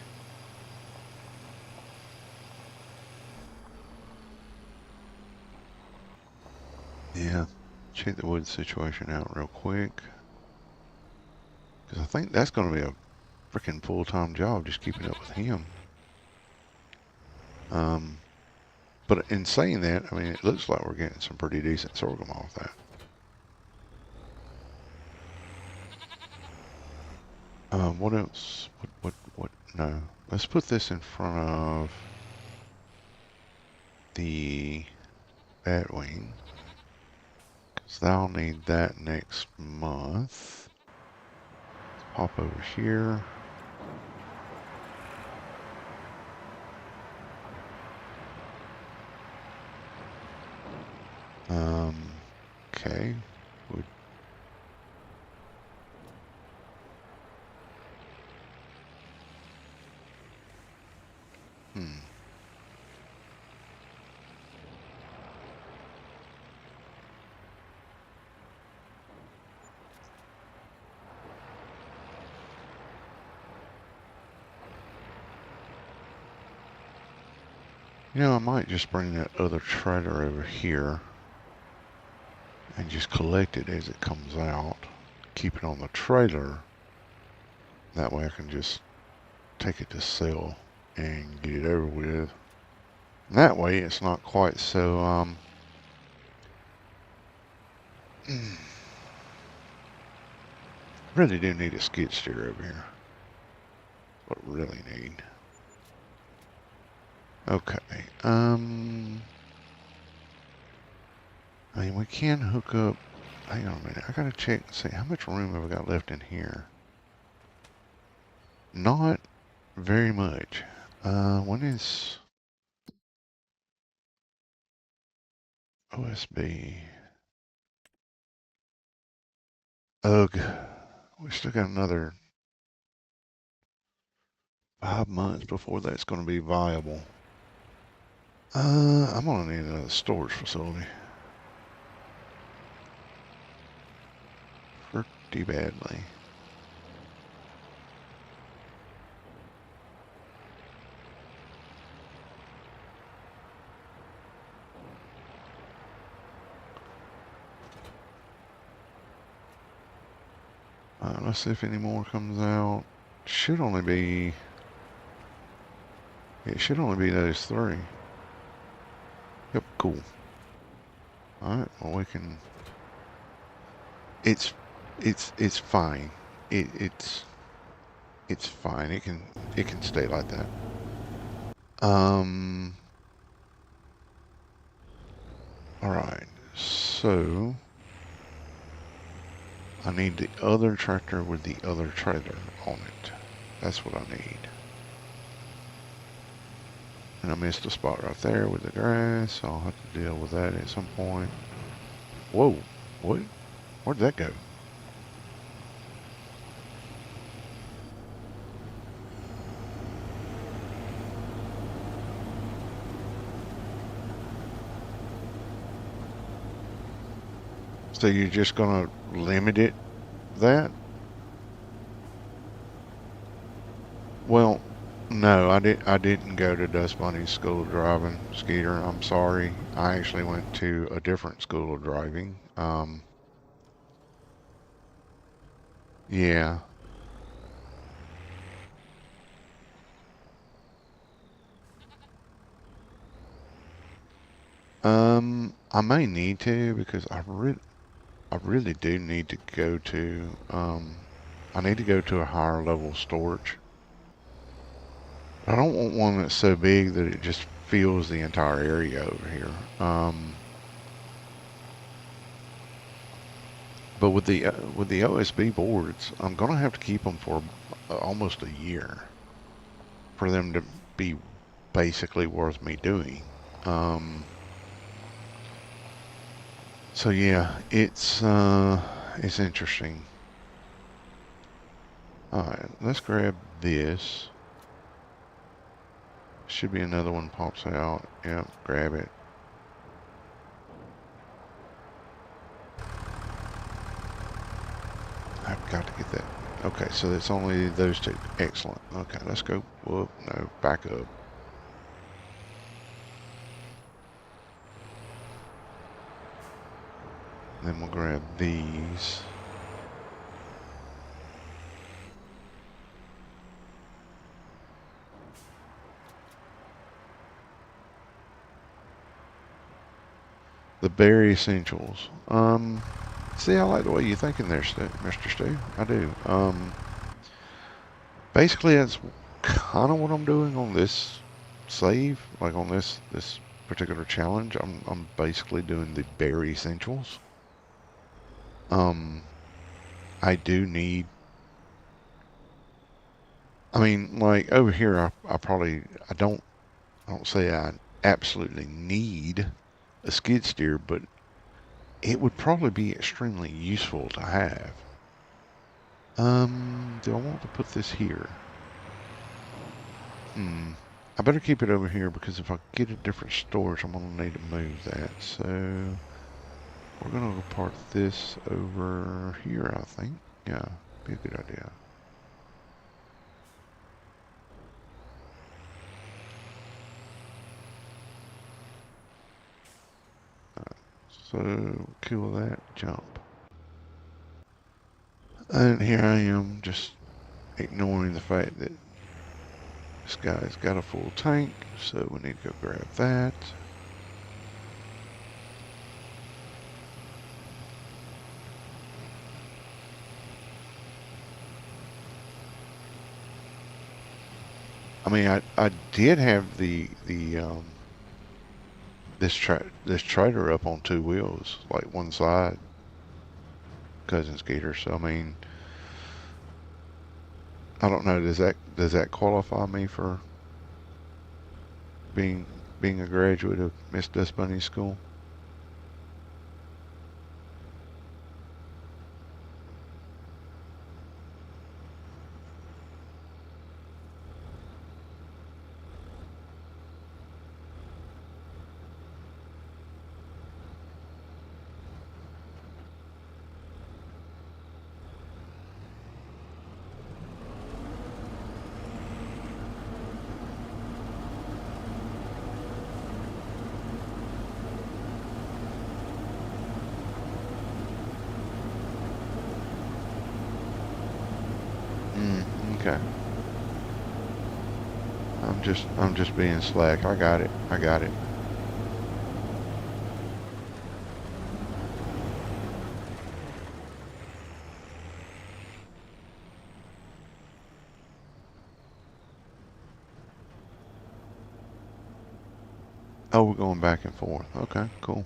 yeah, check the wood situation out real quick. Because I think that's going to be a freaking full-time job just keeping up with him. But in saying that, I mean, it looks like we're getting some pretty decent sorghum off that. What else? What? No. Let's put this in front of the batwing. Because they'll need that next month. Let's pop over here. Okay. Hmm. You know, I might just bring that other trailer over here and just collect it as it comes out. Keep it on the trailer. That way I can just take it to sell and get it over with. And that way it's not quite so, really do need a skid steer over here. What I really need. Okay, I mean, we can hook up. Hang on a minute. I gotta check and see how much room have I got left in here. Not very much. When is OSB? Ugh. We still got another 5 months before that's going to be viable. I'm gonna need another storage facility. Pretty badly. let's see if any more comes out. Should only be... It should only be those three. Yep, cool. Alright, well we can... It's fine. It's fine. It can stay like that. Alright, so I need the other tractor with the other trailer on it. That's what I need. And I missed a spot right there with the grass, so I'll have to deal with that at some point. Whoa, what? Where'd that go? So you're just gonna limit it that? Well, no, I didn't go to Dust Bunny's school of driving, Skeeter. I'm sorry. I actually went to a different school of driving. Yeah. I may need to because I really do need to go to, I need to go to a higher level storage. I don't want one that's so big that it just fills the entire area over here. But with the OSB boards, I'm gonna have to keep them for almost a year for them to be basically worth me doing. So yeah, it's interesting. All right, let's grab this. Should be another one pops out. Yep, grab it. I've got to get that. Okay, so it's only those two. Excellent. Okay, let's go. Whoop, no, back up. Then we'll grab these. The berry essentials. See, I like the way you're thinking there, Mr. Stu. I do. Basically, that's kind of what I'm doing on this save, like on this particular challenge. I'm basically doing the berry essentials. I do need. I mean, like over here, I don't say I absolutely need a skid steer, but it would probably be extremely useful to have. Do I want to put this here? I better keep it over here because if I get a different storage, I'm going to need to move that. So we're going to park this over here, I think. Yeah, be a good idea. So kill that, jump. And here I am just ignoring the fact that this guy's got a full tank, so we need to go grab that. I mean, I did have this trailer up on two wheels, like one side, Cousin Skeeter. So I mean, I don't know. Does that qualify me for being a graduate of Miss Dust Bunny School? Okay. I'm just being slack. I got it. I got it. Oh, we're going back and forth. Okay, cool.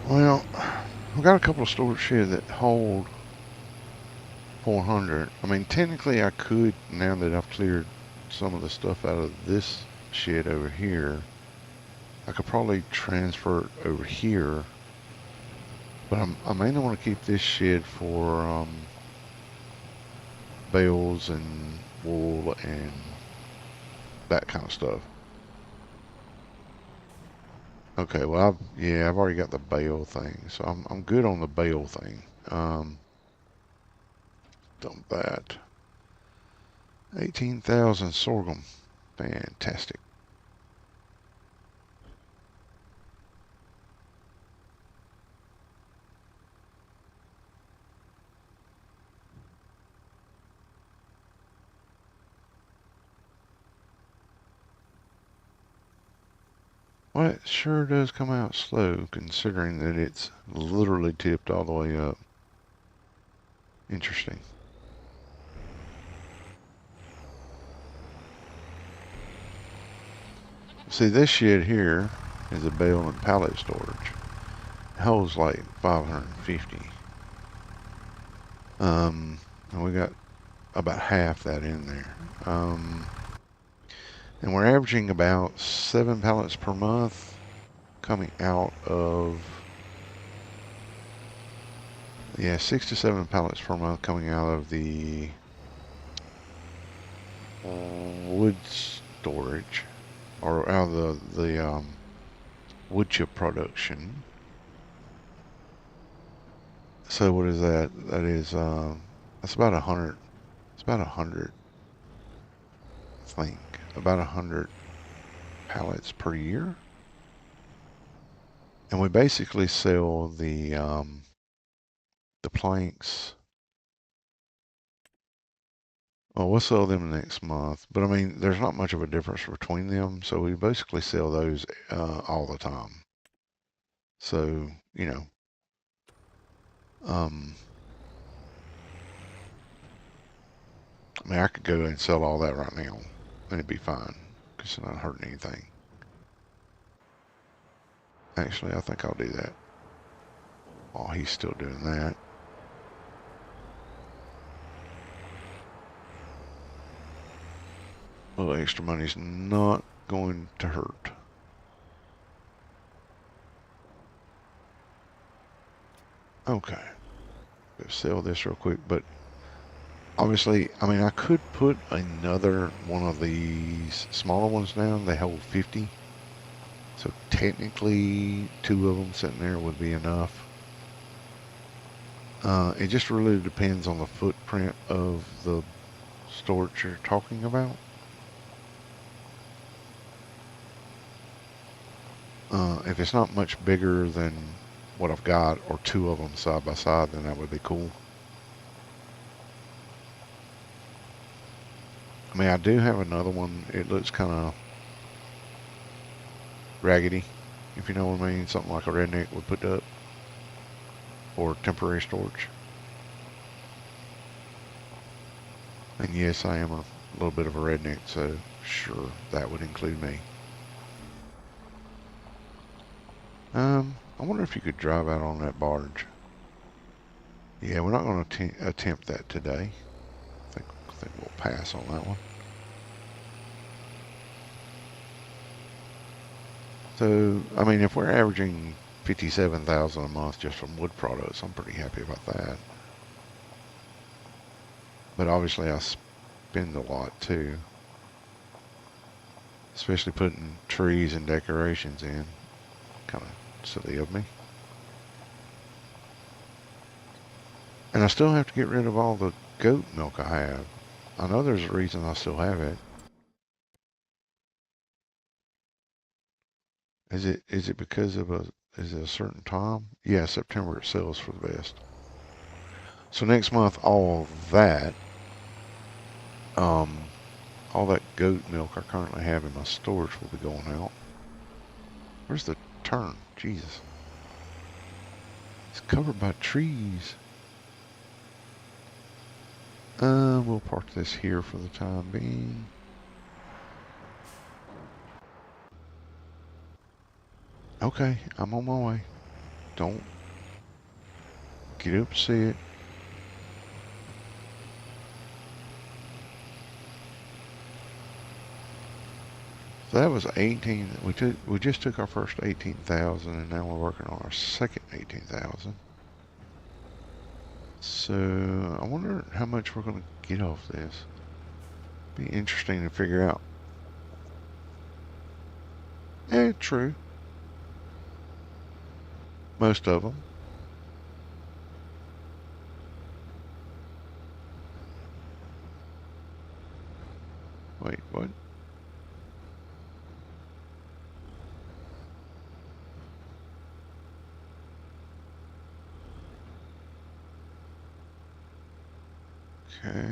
Well, I've got a couple of storage sheds that hold 400. I mean, technically I could, now that I've cleared some of the stuff out of this shed over here, I could probably transfer it over here. But I mainly want to keep this shed for bales and wool and that kind of stuff. Okay, well, I've already got the bale thing, so I'm good on the bale thing. Done that. 18,000 sorghum. Fantastic. Well, it sure does come out slow, considering that it's literally tipped all the way up. Interesting. See, this shed here is a bale and pallet storage. It holds like 550. And we got about half that in there. And we're averaging about 7 pallets per month coming out of, yeah, 6 to 7 pallets per month coming out of the wood storage, or out of the wood chip production. So what is that? That is that's about 100. It's about 100, I think, about 100 pallets per year. And we basically sell the planks. Well, we'll sell them next month, but I mean, there's not much of a difference between them, so we basically sell those all the time. So, you know, um, I mean, I could go and sell all that right now, and it'd be fine, because it's not hurting anything. Actually, I think I'll do that while he's still doing that. A little extra money's not going to hurt. Okay, go sell this real quick, but obviously, I mean, I could put another one of these smaller ones down. They hold 50. So technically, 2 of them sitting there would be enough. It just really depends on the footprint of the storage you're talking about. If it's not much bigger than what I've got, or 2 of them side by side, then that would be cool. I mean, I do have another one. It looks kind of raggedy, if you know what I mean. Something like a redneck would put up for temporary storage. And yes, I am a little bit of a redneck, so sure, that would include me. I wonder if you could drive out on that barge. Yeah, we're not going to attempt that today. I think we'll pass on that one. So, I mean, if we're averaging 57,000 a month just from wood products, I'm pretty happy about that. But obviously I spend a lot too, especially putting trees and decorations in. Kind of silly of me. And I still have to get rid of all the goat milk I have. I know there's a reason I still have it. Is it because of is it a certain time? Yeah, September it sells for the best. So next month um all that goat milk I currently have in my storage will be going out. Where's the turn? Jesus. It's covered by trees. We'll park this here for the time being. Okay, I'm on my way. Don't get up, see it. So that was 18. We just took our first 18,000 and now we're working on our second 18,000. So I wonder how much we're going to get off this. Be interesting to figure out. True. Most of them. Wait, what? Okay.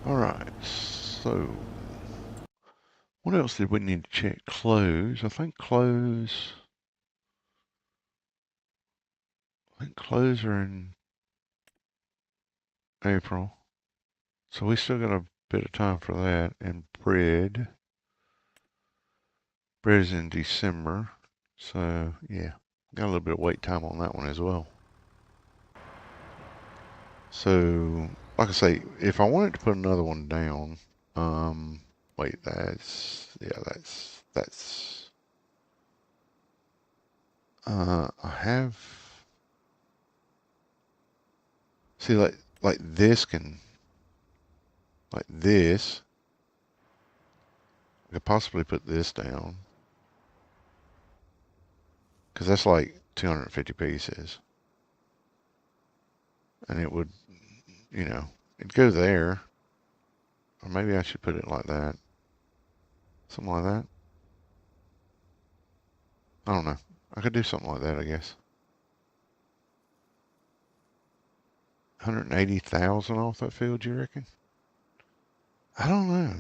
All right. So what else did we need to check? Close. I think close are in April. So we still got a bit of time for that. And bread. Bread is in December. So yeah, got a little bit of wait time on that one as well. So like I say, if I wanted to put another one down, wait, that's I have, see, like this can, like this, I could possibly put this down because that's like 250 pieces, and it would, it'd go there, or maybe I should put it like that, something like that. I don't know. I could do something like that, I guess. 180,000 off that field, you reckon? I don't know.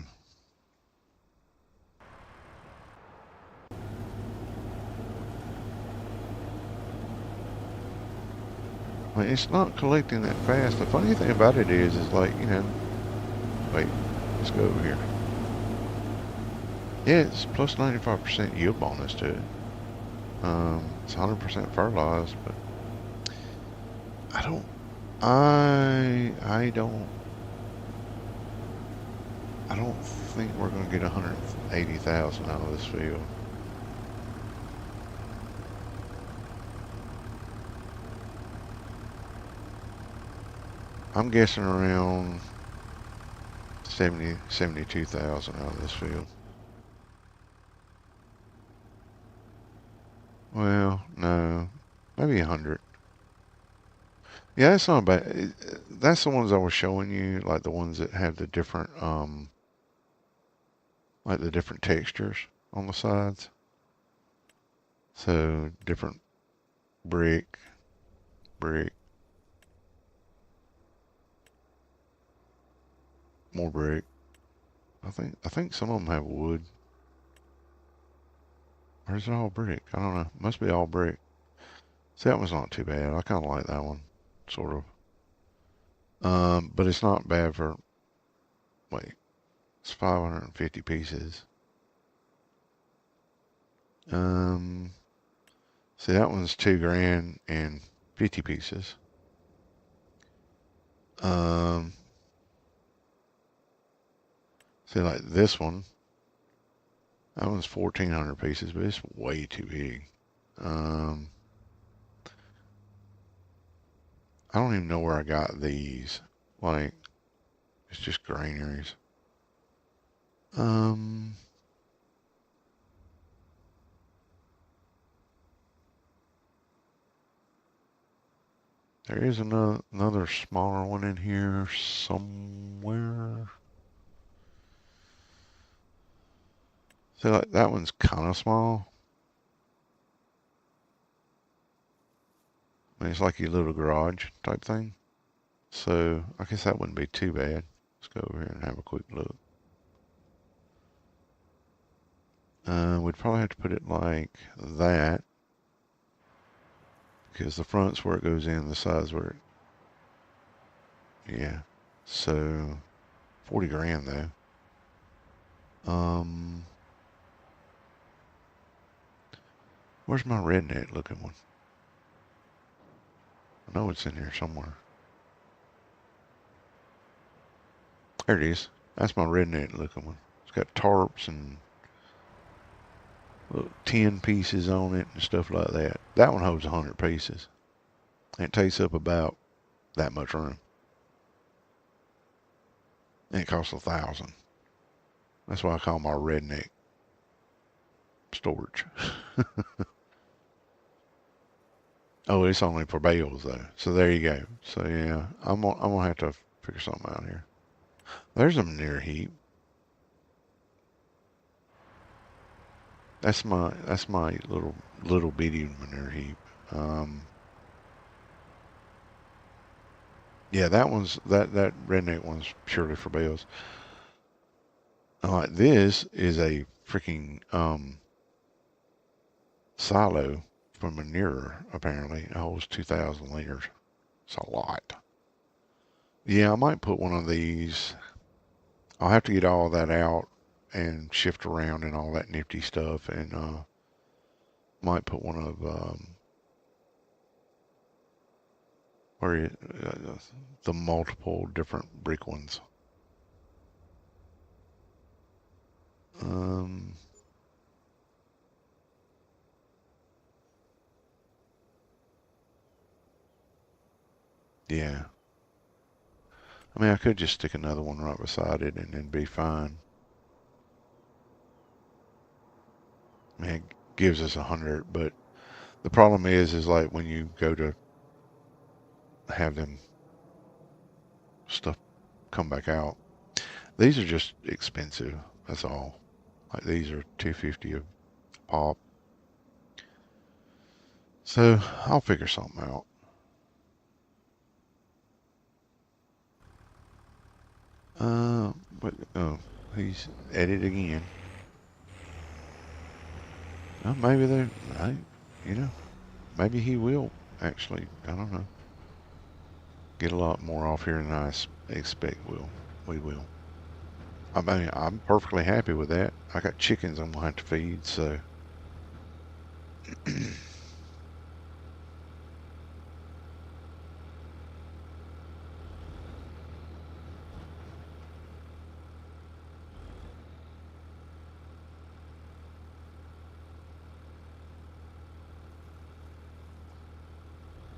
I mean, it's not collecting that fast. The funny thing about it is like, wait, let's go over here. Yeah, it's plus 95% yield bonus to it. It's 100% fertilized, but I don't, I don't think we're going to get 180,000 out of this field. I'm guessing around 72,000 out of this field. Well, no, maybe 100. Yeah, that's not bad. That's the ones I was showing you, like the ones that have the different, like the different textures on the sides. So different brick, brick, more brick. I think some of them have wood. Or is it all brick? I don't know. Must be all brick. See, that one's not too bad. I kind of like that one, sort of. But it's not bad for, wait, it's 550 pieces. Um, see, that one's 2 grand and 50 pieces. See, like this one, that one's 1,400 pieces, but it's way too big. Um, I don't even know where I got these. Like, it's just granaries. Um, there is another smaller one in here somewhere. So like, that one's kind of small. I mean, it's like your little garage type thing. So I guess that wouldn't be too bad. Let's go over here and have a quick look. We'd probably have to put it like that because the front's where it goes in, the side's where it, yeah. So 40 grand though. Where's my redneck looking one? I know it's in here somewhere. There it is. That's my redneck looking one. It's got tarps and little tin pieces on it and stuff like that. That one holds 100 pieces. And it takes up about that much room. And it costs 1,000. That's why I call my redneck storage. Oh, it's only for bales though. So there you go. So yeah, I'm gonna have to figure something out here. There's a manure heap. That's my little bitty manure heap. Um, yeah, that redneck one's purely for bales. This is a freaking silo for manure. Apparently, it holds 2,000 liters. It's a lot. Yeah, I might put one of these. I'll have to get all that out and shift around and all that nifty stuff, and might put one of where the multiple different brick ones. Um, yeah. I mean, I could just stick another one right beside it and then be fine. I mean, it gives us 100, but the problem is like when you go to have them stuff come back out, these are just expensive. That's all. Like these are 250 a pop. So I'll figure something out. But oh, he's at it again. Well, maybe you know, maybe he will actually. I don't know. Get a lot more off here than I expect. We will. I mean, I'm perfectly happy with that. I got chickens I'm gonna have to feed, so.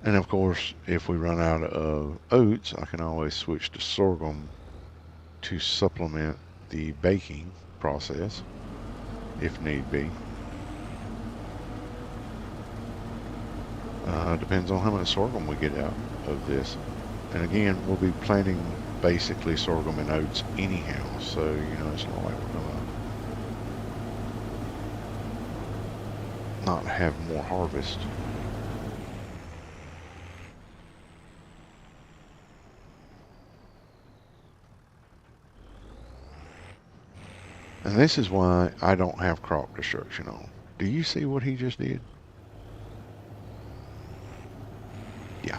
And of course, if we run out of oats, I can always switch to sorghum to supplement the baking process if need be. Depends on how much sorghum we get out of this. And again, we'll be planting basically sorghum and oats anyhow, so it's not like we're gonna not have more harvest. And this is why I don't have crop destruction on. Do you see what he just did? Yeah.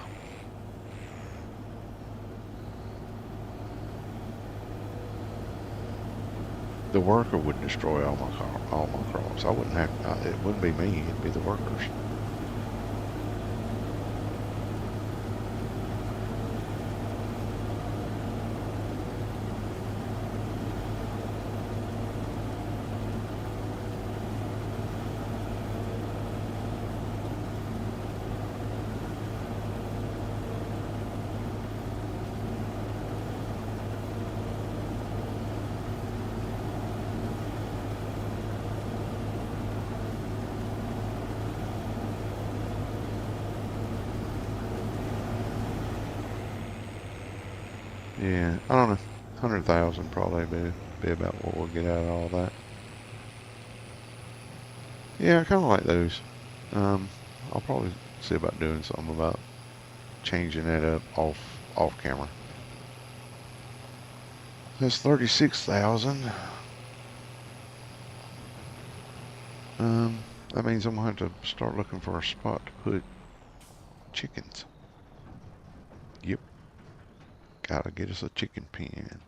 the worker would destroy all my crops. I wouldn't have. It wouldn't be me. It'd be the workers. Yeah, I don't know. 100,000 probably be about what we'll get out of all that. Yeah, I kind of like those. Um, I'll probably see about doing something about changing that up off camera. That's 36,000. That means I'm gonna have to start looking for a spot to put chickens. Yep, gotta get us a chicken pen.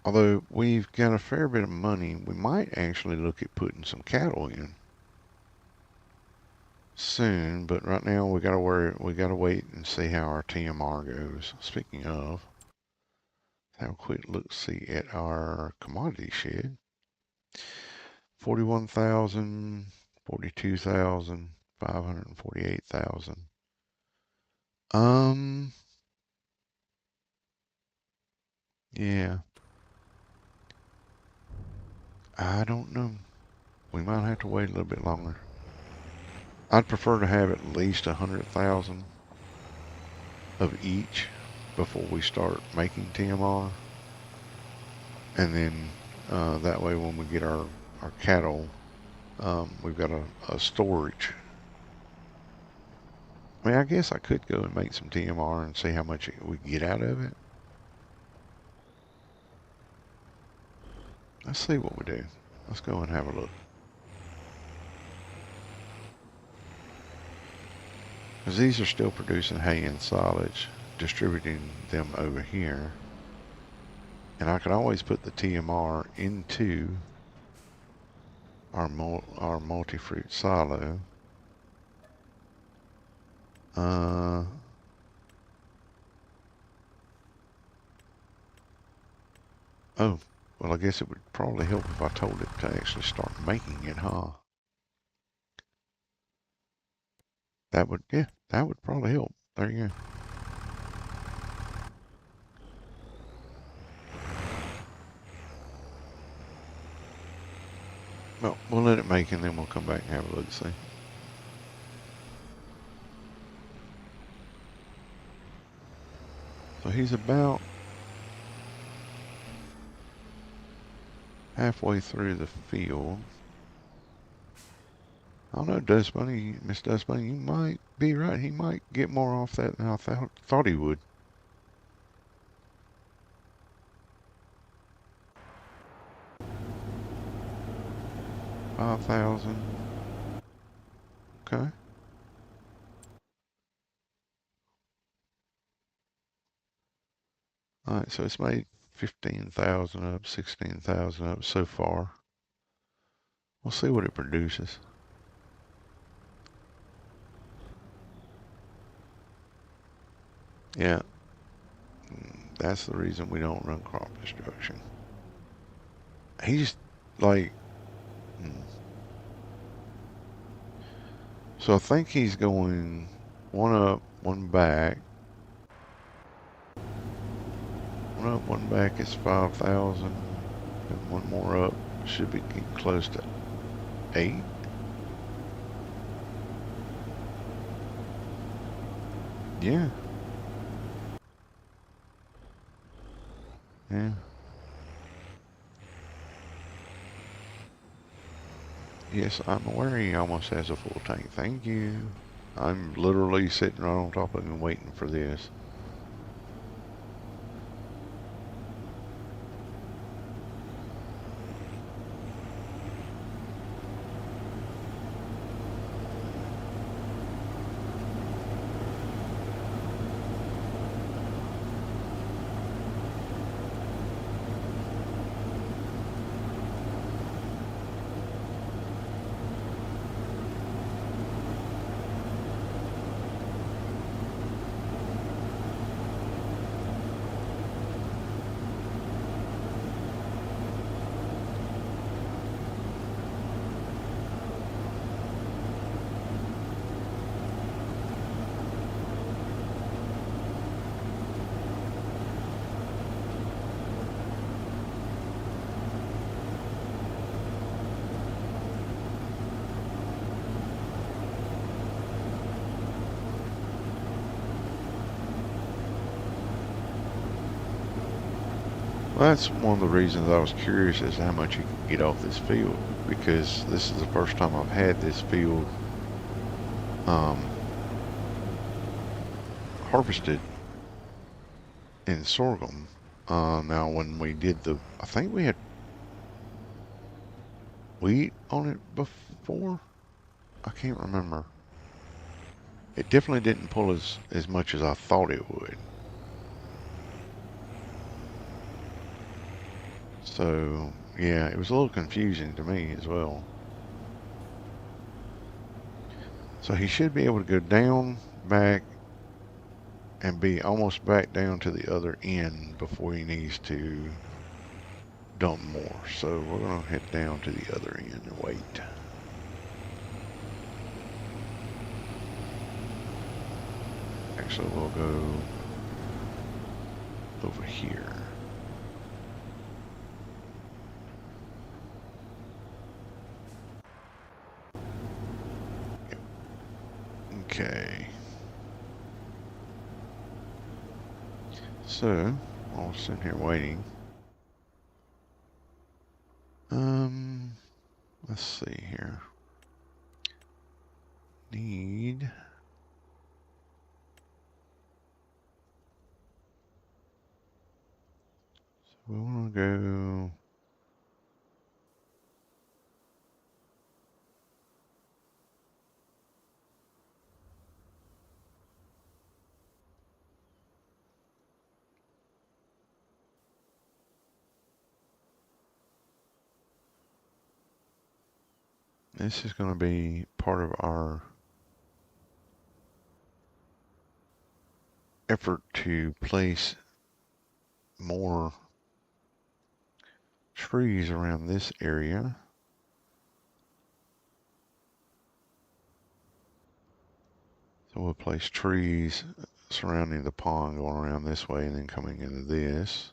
Although we've got a fair bit of money, we might actually look at putting some cattle in soon. But right now we gotta wait and see how our TMR goes. Speaking of, have a quick look see at our commodity shed. 41,000, 42,000, 548,000. Yeah, I don't know. We might have to wait a little bit longer. I'd prefer to have at least 100,000 of each before we start making TMR. And then that way when we get our cattle, we've got a storage. I mean, I guess I could go and make some TMR and see how much we get out of it. Let's see what we do. Let's go and have a look. Because these are still producing hay and silage, distributing them over here. And I can always put the TMR into our multi-fruit silo. Oh, well, I guess it would probably help if I told it to actually start making it, huh? That would, yeah, that would probably help. There you go. Well, we'll let it make and then we'll come back and have a look, see. So he's about halfway through the field. I don't know, Dust Bunny, Miss Dust Bunny, you might be right. He might get more off that than I thought he would. 5,000. Okay. All right, so it's made 15,000 up, 16,000 up so far. We'll see what it produces. Yeah, that's the reason we don't run crop destruction. He's like, hmm. So I think he's going one up, one back. One up, one back is 5,000. And one more up should be getting close to 8. Yeah. Yeah. Yes, I'm aware he almost has a full tank. Thank you. I'm literally sitting right on top of him waiting for this. That's one of the reasons I was curious as to how much you can get off this field, because this is the first time I've had this field um, harvested in sorghum. Now, when we did I think we had wheat on it before. I can't remember. It definitely didn't pull as much as I thought it would. So, yeah, it was a little confusing to me as well. So he should be able to go down, back, and be almost back down to the other end before he needs to dump more. So we're going to head down to the other end and wait. Actually, we'll go over here. Okay. So, I'll sit here waiting. Let's see here. Need. So we want to go. This is going to be part of our effort to place more trees around this area. So we'll place trees surrounding the pond going around this way and then coming into this.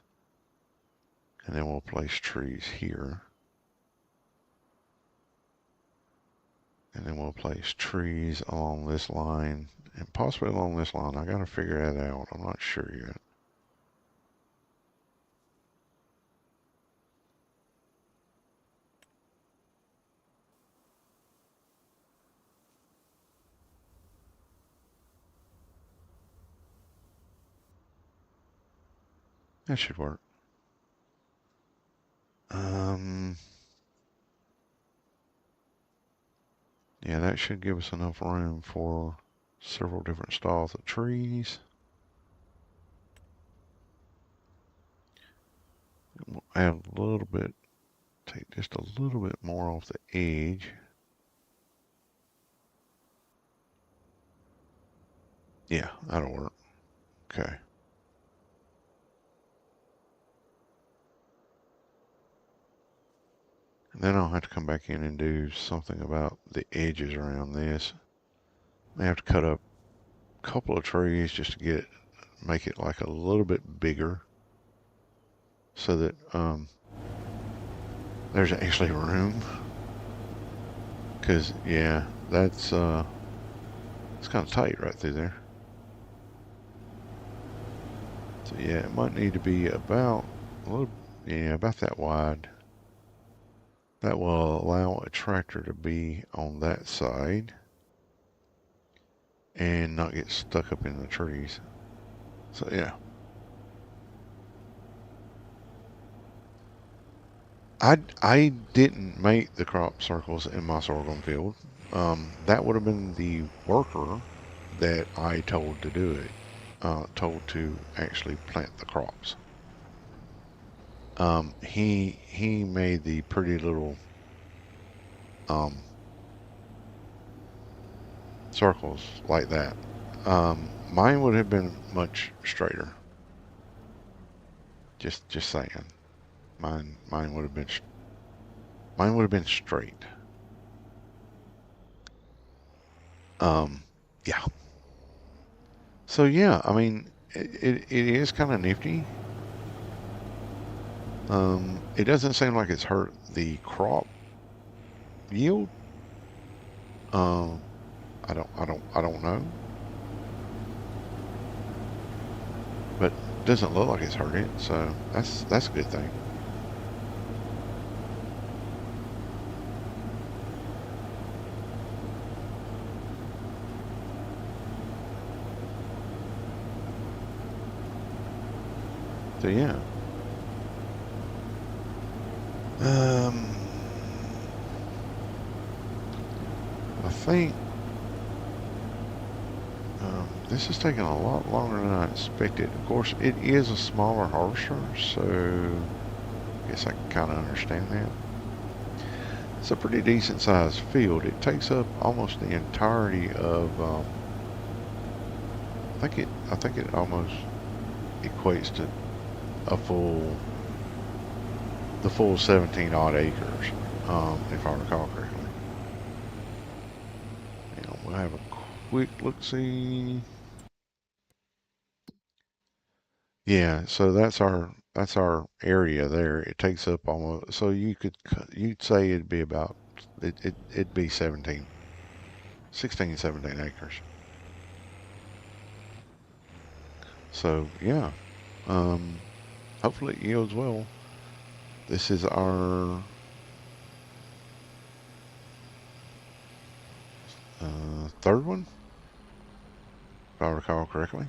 And then we'll place trees here. And then we'll place trees along this line and possibly along this line. I got to figure that out. I'm not sure yet. That should work. Yeah, that should give us enough room for several different stalls of trees. We'll add a little bit, take just a little bit more off the edge. Yeah, that'll work. Okay. And then I'll have to come back in and do something about the edges around this. I have to cut up a couple of trees just to make it like a little bit bigger so that there's actually room. Because, yeah, it's kind of tight right through there. So, yeah, it might need to be about about that wide. That will allow a tractor to be on that side and not get stuck up in the trees. So, yeah. I didn't make the crop circles in my sorghum field. That would have been the worker that I told to do it, told to actually plant the crops. He made the pretty little circles like that. Mine would have been much straighter. Just saying. Mine would have been straight. Yeah. So yeah, I mean, it is kind of nifty. It doesn't seem like it's hurt the crop yield. I don't know. But Doesn't look like it's hurt it, so that's a good thing. So yeah. Um, I think this is taking a lot longer than I expected. Of course, it is a smaller harvester, so I guess I can kind of understand that. It's a pretty decent sized field. It takes up almost the entirety of. I think it almost equates to a full the full 17 odd acres, if I recall correctly. We'll have a quick look see. Yeah, so that's our area there. It takes up almost, so you'd say it'd be about it'd be 16, 17 acres. So yeah, um, hopefully it yields well. This is our third one, if I recall correctly.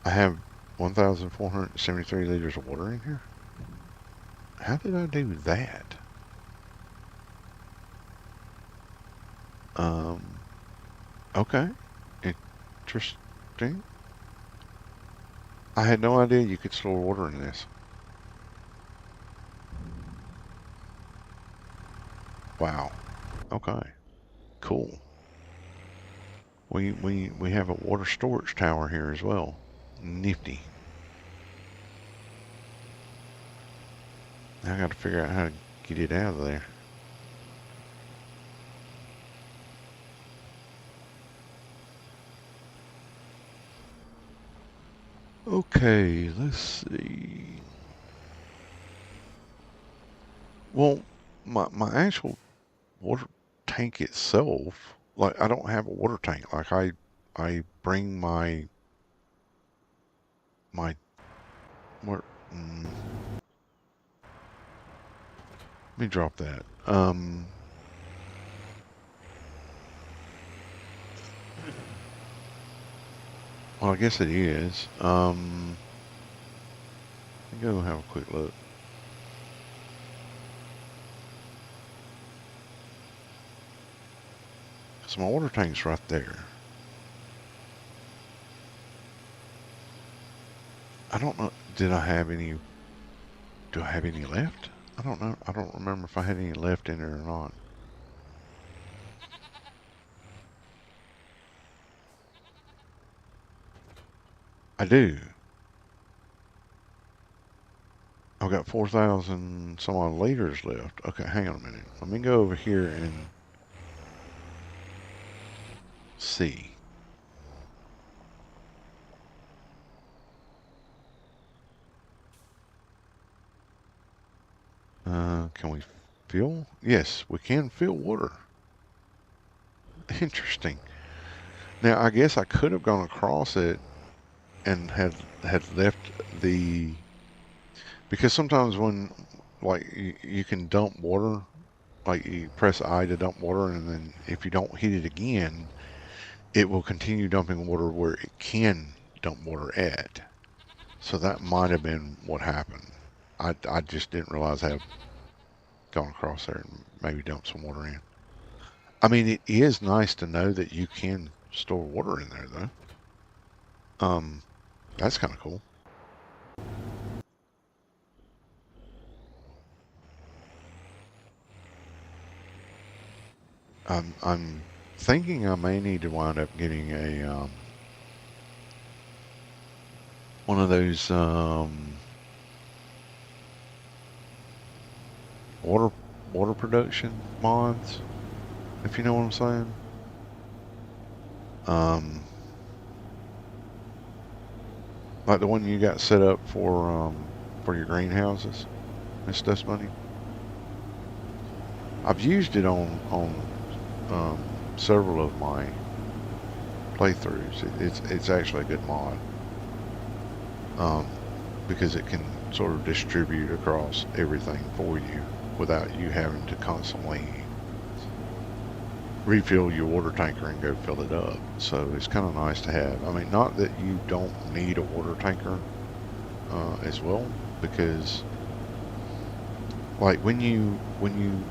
I have 1,473 liters of water in here. How did I do that? Um, okay, interesting. I had no idea you could store water in this. Wow. Okay. Cool. We have a water storage tower here as well. Nifty. Now I got to figure out how to get it out of there. Okay, let's see. Well, my actual water tank itself, like I don't have a water tank. Like I bring my where let me drop that. Well, I guess it is. Let me go have a quick look. So my water tank's right there. I don't know. Did I have any? Do I have any left? I don't know. I don't remember if I had any left in there or not. I do. I've got 4,000 some odd liters left. Okay, hang on a minute. Let me go over here and see. Can we fill? Yes, we can fill water. Interesting. Now, I guess I could have gone across it and had left the because sometimes when like you can dump water, like you press I to dump water, and then if you don't hit it again, it will continue dumping water where it can dump water at. So that might have been what happened. I just didn't realize I had gone across there and maybe dumped some water in. I mean, it is nice to know that you can store water in there, though. That's kind of cool. I'm thinking I may need to wind up getting a one of those water water production mods, if you know what I'm saying. Um, Like the one you got set up for your greenhouses, Miss Dust Bunny. I've used it on several of my playthroughs. It's actually a good mod, um, because it can sort of distribute across everything for you without you having to constantly refill your water tanker and go fill it up. So it's kind of nice to have. I mean, not that you don't need a water tanker as well, because like when you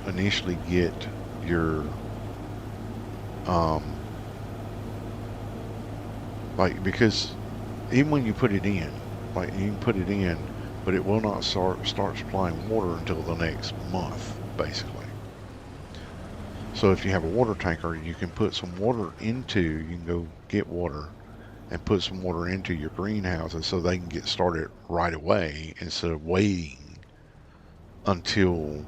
initially get your um, like, because even when you put it in, like you can put it in, but it will not start supplying water until the next month, basically. So if you have a water tanker, you can put some water into, you can go get water and put some water into your greenhouses so they can get started right away instead of waiting until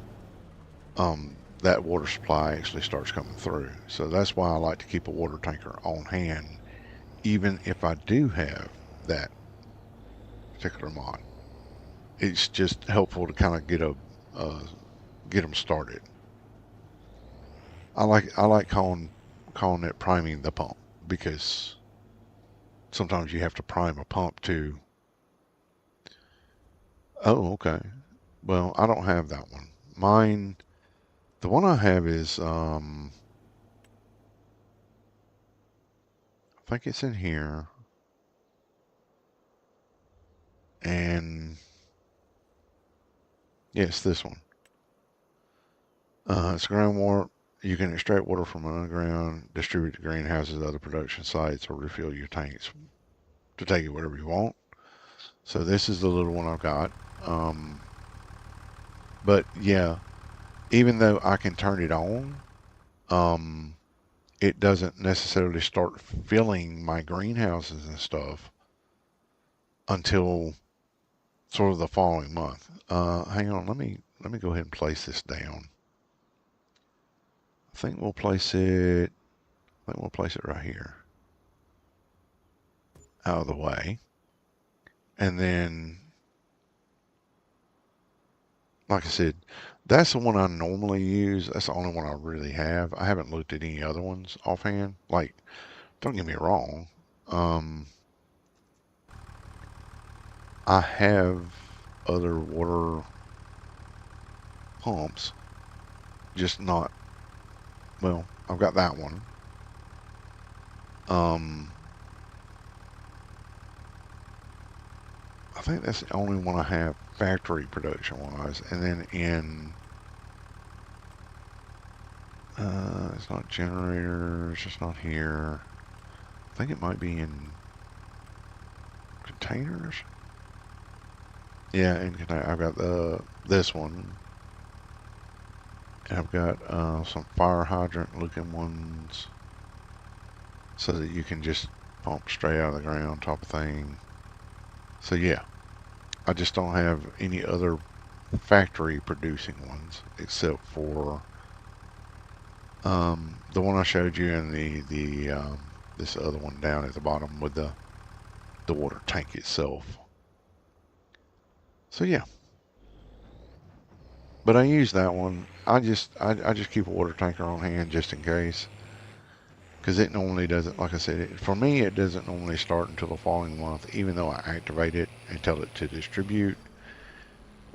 that water supply actually starts coming through. So that's why I like to keep a water tanker on hand, even if I do have that particular mod. It's just helpful to kind of uh, get them started. I like calling it priming the pump, because sometimes you have to prime a pump to. Oh, okay. Well, I don't have that one. Mine, the one I have is I think it's in here, and yes, this one. It's groundwater. You can extract water from underground, distribute to greenhouses, other production sites, or refill your tanks to take it wherever you want. So this is the little one I've got. Um, but yeah, even though I can turn it on, um, it doesn't necessarily start filling my greenhouses and stuff until sort of the following month. Hang on, let me go ahead and place this down. I think we'll place it. I think we'll place it right here, out of the way, and then, like I said, that's the one I normally use. That's the only one I really have. I haven't looked at any other ones offhand. Like, don't get me wrong. Um, I have other water pumps, just not, well, I've got that one. Um, I think that's the only one I have factory production wise. And then it's not generators, it's not here. I think it might be in containers. Yeah, in container. I've got this one, and I've got some fire hydrant looking ones, so that you can just pump straight out of the ground type of thing. So yeah, I just don't have any other factory producing ones except for the one I showed you, and the this other one down at the bottom with the water tank itself. So yeah, but I use that one. I just keep a water tanker on hand just in case, because it normally doesn't. Like I said, for me it doesn't normally start until the following month, even though I activate it and tell it to distribute.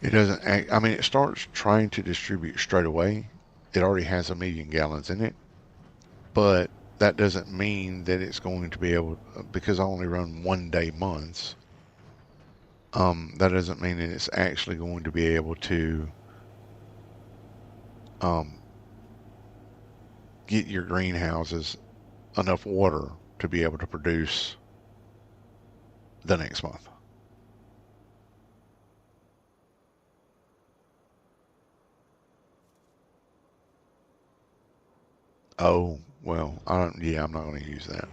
It doesn't act. I mean, it starts trying to distribute straight away. It already has 1 million gallons in it, but that doesn't mean that it's going to be able, because I only run 1 day months. That doesn't mean that it's actually going to be able to um, get your greenhouses enough water to be able to produce the next month. Oh, well, I don't, yeah, I'm not going to use that.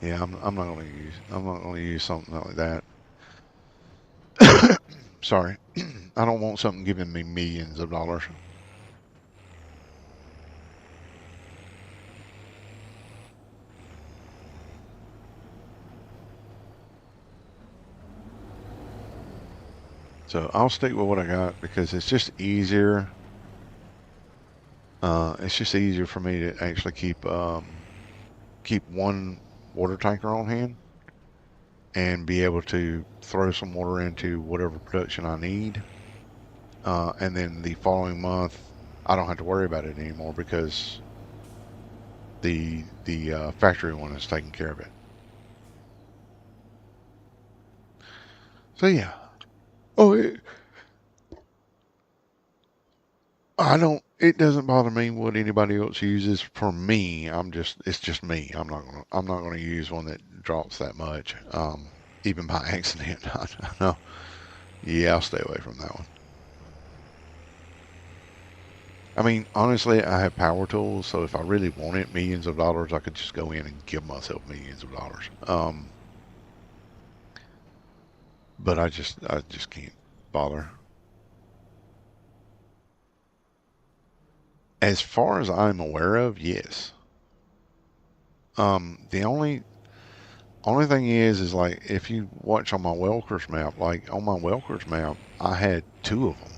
Yeah, I'm not going to use something like that. Sorry. I don't want something giving me millions of dollars. So I'll stick with what I got because it's just easier. It's just easier for me to actually keep one water tanker on hand and be able to throw some water into whatever production I need. And then the following month, I don't have to worry about it anymore because the factory one is taking care of it. So yeah. Oh, I don't. It doesn't bother me what anybody else uses. For me, it's just me. I'm not gonna use one that drops that much. Even by accident. No. Yeah, I'll stay away from that one. I mean, honestly, I have power tools, so if I really wanted millions of dollars, I could just go in and give myself millions of dollars. But I just can't bother. As far as I'm aware of, yes. The only thing is like if you watch on my Welker's map, like on my Welker's map, I had two of them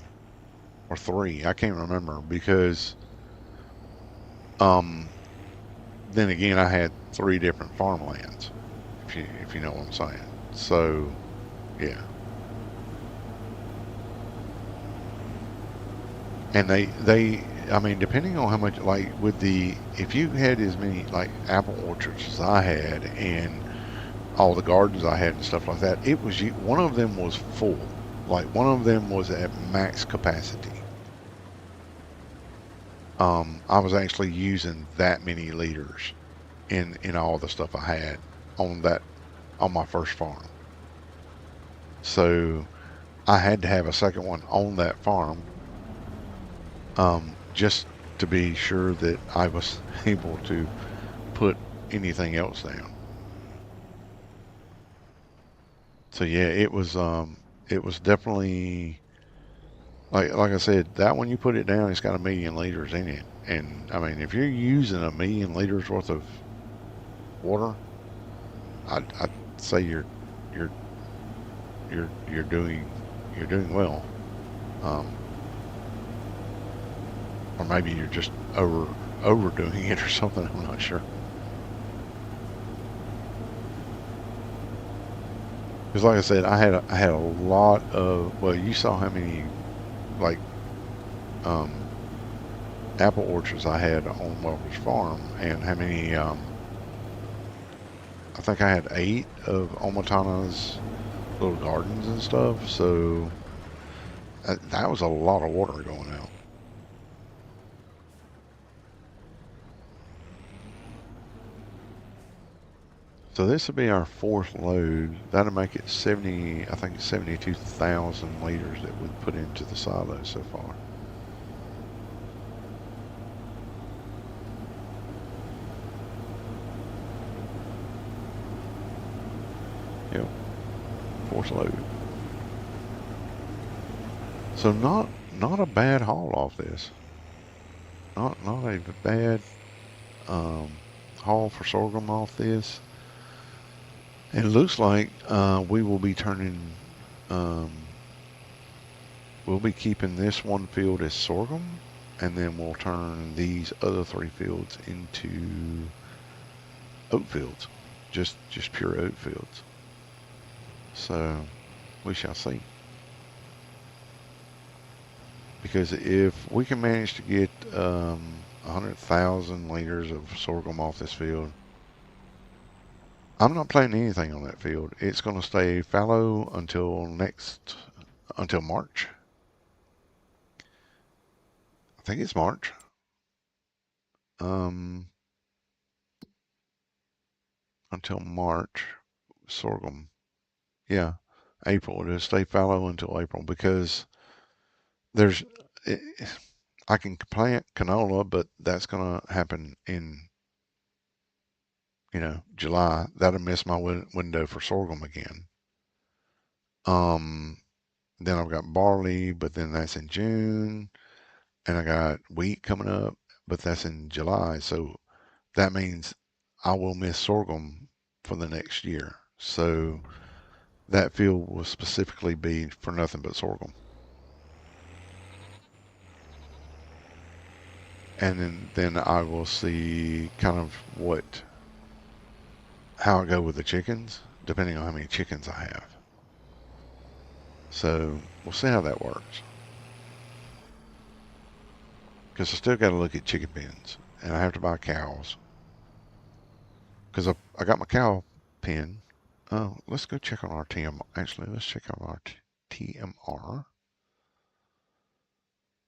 or three. I can't remember because um, then again, I had three different farmlands. If you know what I'm saying. So yeah, and they I mean depending on how much like with the if you had as many like apple orchards as I had and all the gardens I had and stuff like that, it was one of them was full. Like one of them was at max capacity. I was actually using that many liters in all the stuff I had on that on my first farm. So I had to have a second one on that farm, just to be sure that I was able to put anything else down. So yeah, it was definitely like I said, that when you put it down, it's got 1 million liters in it. And I mean, if you're using 1 million liters worth of water, I'd say you're you're doing well. Um, or maybe you're just overdoing it or something. I'm not sure. Because like I said, I had a lot of well, you saw how many like um, apple orchards I had on Welker's farm, and how many I think I had 8 of Omatana's little gardens and stuff. So that was a lot of water going out. So this will be our fourth load. That'll make it 70, I think it's 72,000 liters that we've put into the silo so far. Yep, fourth load. So not a bad haul off this. Not a bad um, haul for sorghum off this. And it looks like we will be turning, um, we'll be keeping this one field as sorghum, and then we'll turn these other 3 fields into oat fields, just pure oat fields. So we shall see. Because if we can manage to get 100,000 liters of sorghum off this field, I'm not planting anything on that field. It's going to stay fallow until March. I think it's March. Um, until March, sorghum. Yeah, April. It'll stay fallow until April because there's. It, I can plant canola, but that's going to happen in July. That'll miss my window for sorghum again. Um, then I've got barley, but then that's in June, and I got wheat coming up, but that's in July. So that means I will miss sorghum for the next year. So that field will specifically be for nothing but sorghum. And then I will see kind of how I go with the chickens, depending on how many chickens I have. So we'll see how that works. Because I still got to look at chicken pens, and I have to buy cows. Because I got my cow pen. Oh, let's go check on our TMR. Actually, let's check on our TMR.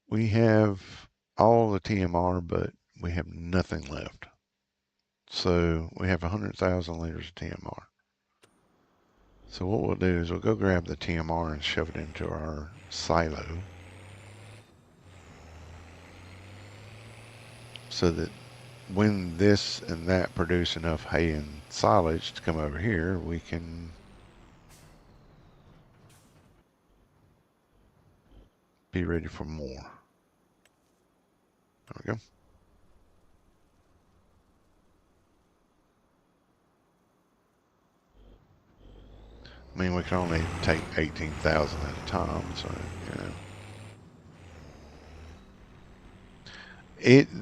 We have all the TMR, but we have nothing left. So we have 100,000 liters of TMR. So what we'll do is we'll go grab the TMR and shove it into our silo so that when this and that produce enough hay and silage to come over here, we can be ready for more. There we go. I mean, we can only take 18,000 at a time, so, you know.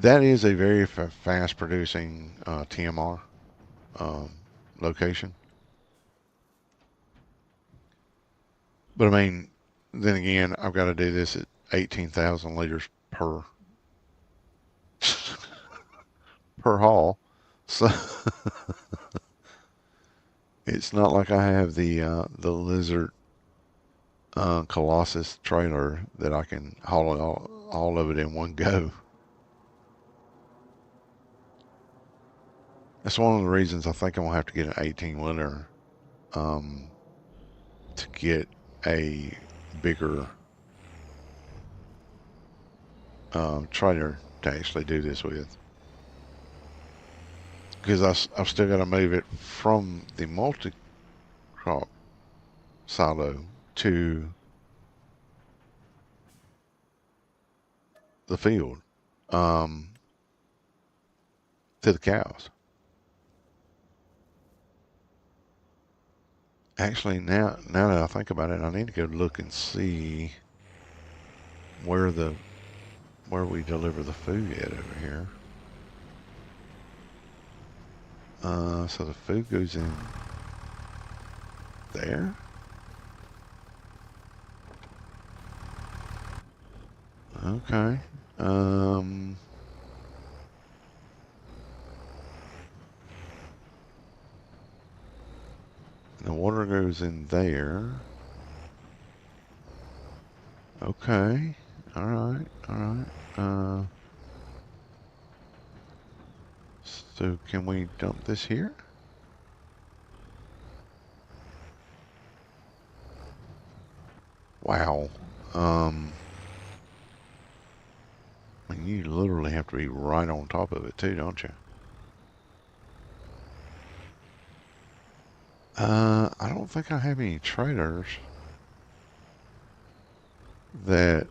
That is a very fast producing TMR location. But I mean, then again, I've got to do this at 18,000 liters per per haul, so it's not like I have the Lizard Colossus trailer that I can haul all of it in one go. That's one of the reasons I think I'm gonna have to get an 18 wheeler to get a bigger trailer to actually do this with. Because I've still got to move it from the multi-crop silo to the field, to the cows. Actually, now that I think about it, I need to go look and see where we deliver the food at over here. So the food goes in there. Okay. The water goes in there. Okay. All right. All right. So can we dump this here? Wow. I mean, you literally have to be right on top of it too, don't you? I don't think I have any trailers that,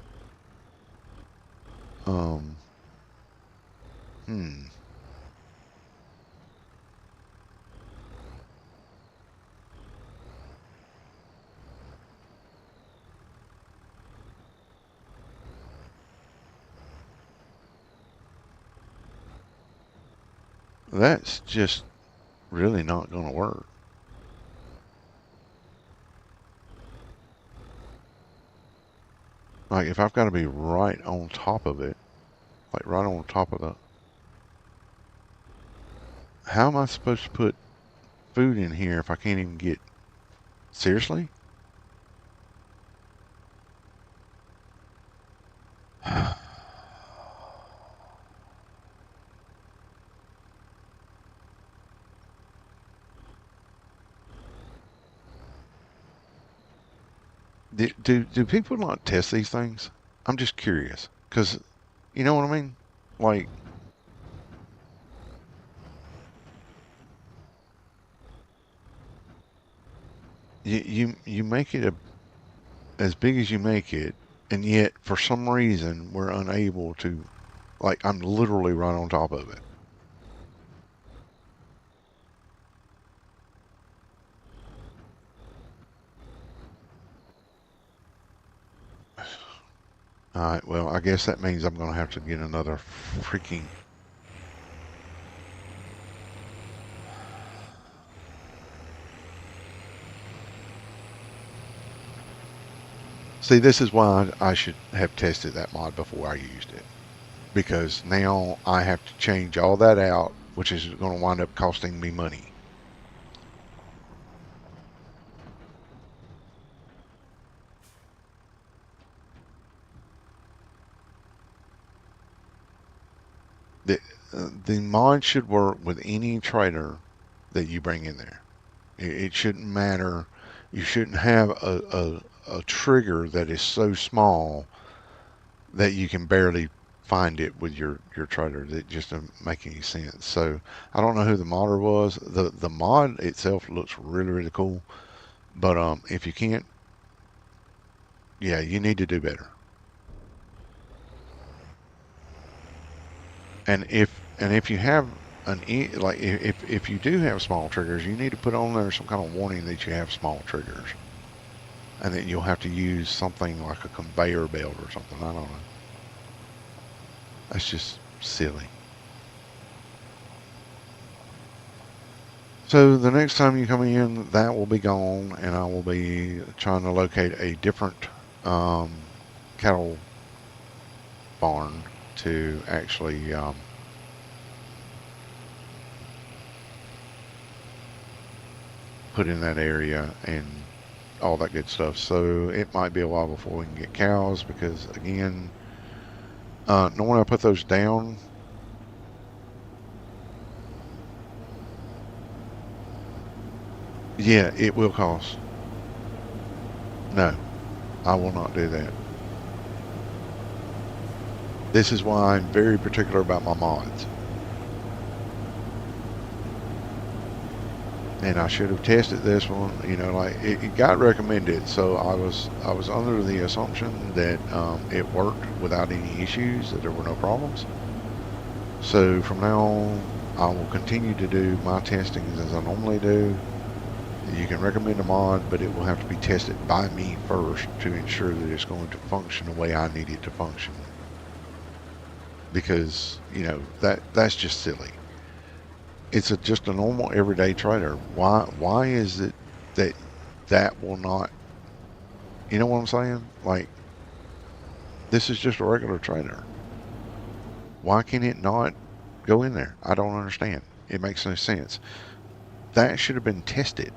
hmm. That's just really not going to work. Like, if I've got to be right on top of it, like right on top of the... How am I supposed to put food in here if I can't even get... Seriously? Do people not test these things? I'm just curious. Because, you know what I mean? Like, you make it as big as you make it, and yet for some reason we're unable to, like, I'm literally right on top of it. All right, well, I guess that means I'm going to have to get another freaking. See, this is why I should have tested that mod before I used it. Because now I have to change all that out, which is going to wind up costing me money. The, the mod should work with any trailer that you bring in there. It shouldn't matter. You shouldn't have a trigger that is so small that you can barely find it with your trailer. That just doesn't make any sense. So I don't know who the modder was. The mod itself looks really cool, but if you can't, yeah, you need to do better. And if you have like if you do have small triggers, you need to put on there some kind of warning that you have small triggers, and that you'll have to use something like a conveyor belt or something. I don't know. That's just silly. So the next time you come in, that will be gone, and I will be trying to locate a different um, cattle barn to actually put in that area and all that good stuff. So it might be a while before we can get cows because, again, normally I put those down. Yeah, it will cost. No, I will not do that. This is why I'm very particular about my mods. And I should have tested this one. Like it got recommended, so I was under the assumption that it worked without any issues, that there were no problems. So from now on, I will continue to do my testings as I normally do. You can recommend a mod, but it will have to be tested by me first to ensure that it's going to function the way I need it to function. Because that's just silly. It's just a normal everyday trailer. Why is it that that will not? You know what I'm saying? Like, this is just a regular trailer. Why can it not go in there? I don't understand. It makes no sense. That should have been tested.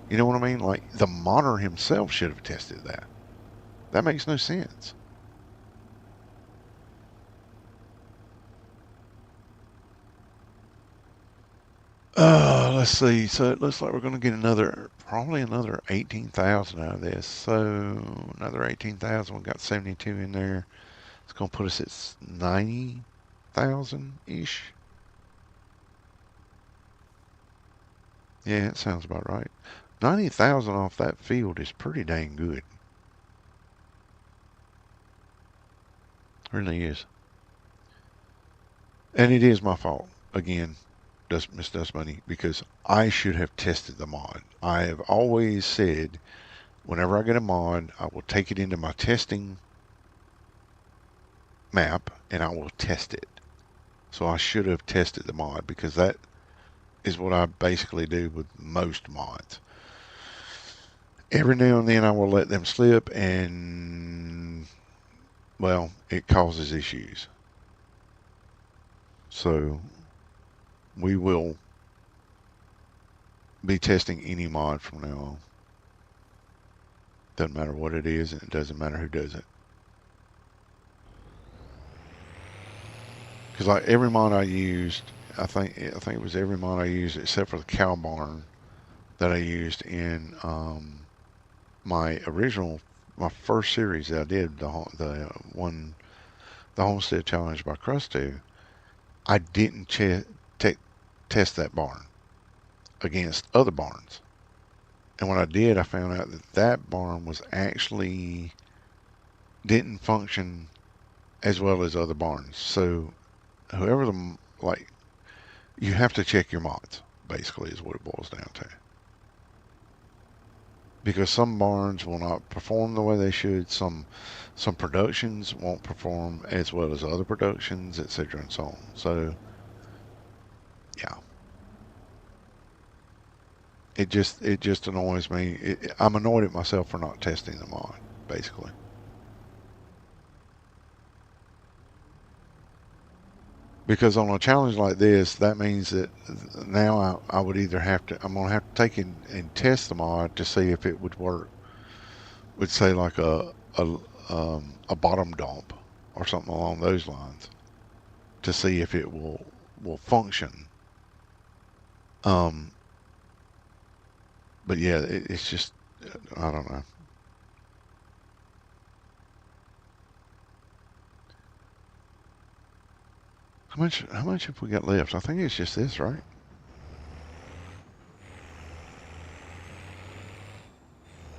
You know what I mean? Like, the modder himself should have tested that. That makes no sense. Let's see. So it looks like we're going to get probably another 18,000 out of this. So another 18,000. We've got 72 in there. It's going to put us at 90,000 ish. Yeah, it sounds about right. 90,000 off that field is pretty dang good. It really is. And it is my fault. Again, Miss Dust Money, because I should have tested the mod. I have always said whenever I get a mod, I will take it into my testing map and I will test it. So I should have tested the mod because that is what I basically do with most mods. Every now and then I will let them slip, and well, it causes issues. So we will be testing any mod from now on. Doesn't matter what it is, and it doesn't matter who does it. Because like every mod I used, I think it was every mod I used except for the cow barn that I used in my original, my first series that I did, the one, the Homestead Challenge by Crust2. I didn't test that barn against other barns. And when I did, I found out that that barn was actually didn't function as well as other barns. So whoever like, you have to check your mods. Basically, is what it boils down to. because some barns will not perform the way they should. Some productions won't perform as well as other productions, etc., and so on. So yeah, it just annoys me. I'm annoyed at myself for not testing the mod, basically. Because on a challenge like this, that means that now I would either I'm gonna have to take and test the mod to see if it would work with, say, like a bottom dump or something along those lines, to see if it will function. Um, but yeah, it's just, I don't know. How much have we got left? I think it's just this, right?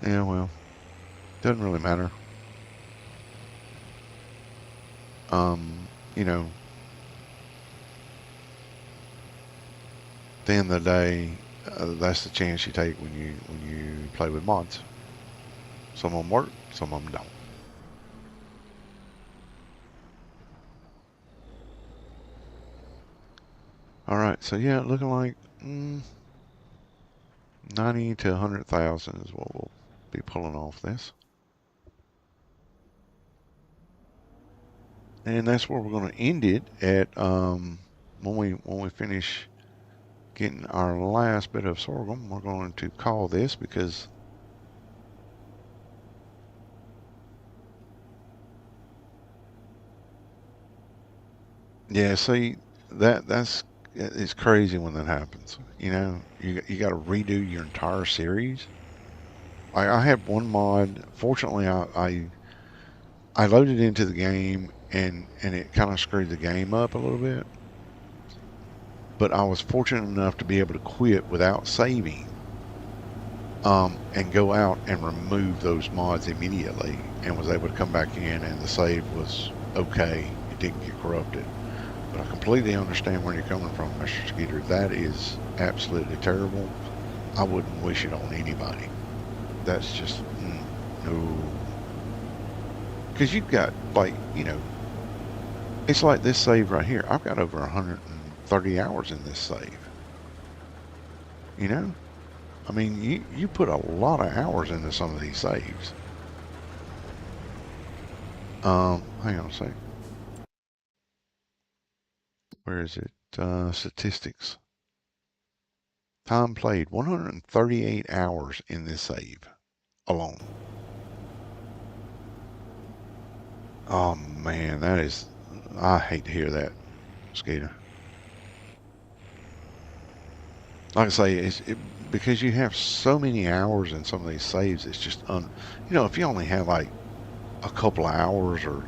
Yeah, well, doesn't really matter. Um, you know, at the end of the day, that's the chance you take when you play with mods. Some of them work, some of them don't. All right, so yeah, looking like 90 to 100,000 is what we'll be pulling off this. And that's where we're going to end it at, when we finish getting our last bit of sorghum. We're going to call this because, yeah, see, that's it's crazy when that happens. You got to redo your entire series. I have one mod. Fortunately, I loaded into the game, and it kind of screwed the game up a little bit. But I was fortunate enough to be able to quit without saving, and go out and remove those mods immediately, and was able to come back in, and the save was okay. It didn't get corrupted. But I completely understand where you're coming from, Mr. Skeeter. That is absolutely terrible. I wouldn't wish it on anybody. That's just, no. Because you've got, like, it's like this save right here. I've got over 130 hours in this save. You know? I mean, you put a lot of hours into some of these saves. Hang on a sec. Where is it? Statistics. Time played 138 hours in this save alone. Oh man, that is. I hate to hear that, Skater. Like I say, because you have so many hours in some of these saves. It's just if you only have like a couple of hours, or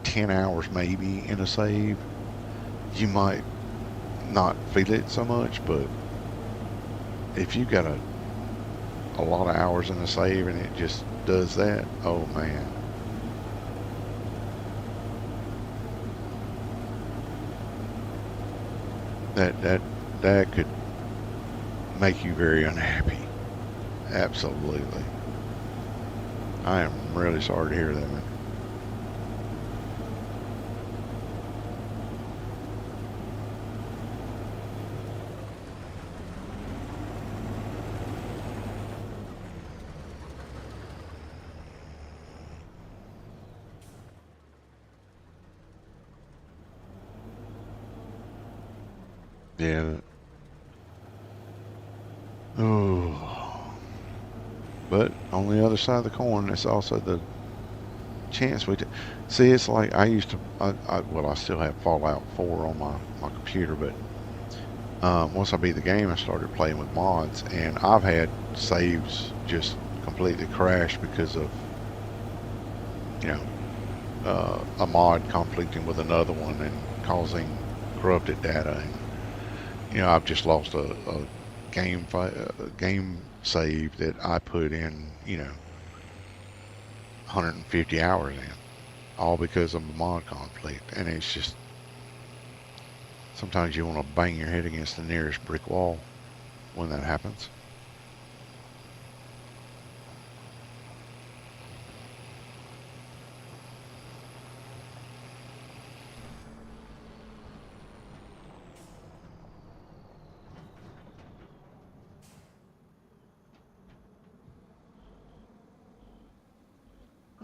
10 hours maybe in a save, you might not feel it so much. But if you've got a lot of hours in a save and it just does that, oh man. That could make you very unhappy. Absolutely. I am really sorry to hear that, man. Yeah. Oh. But on the other side of the coin, it's also the chance see. It's like I used to. Well, I still have Fallout 4 on my computer, but once I beat the game, I started playing with mods, and I've had saves just completely crash because of you know a mod conflicting with another one and causing corrupted data, and I've just lost a game save that I put in 150 hours in, all because of a mod conflict. And it's just, sometimes you want to bang your head against the nearest brick wall when that happens.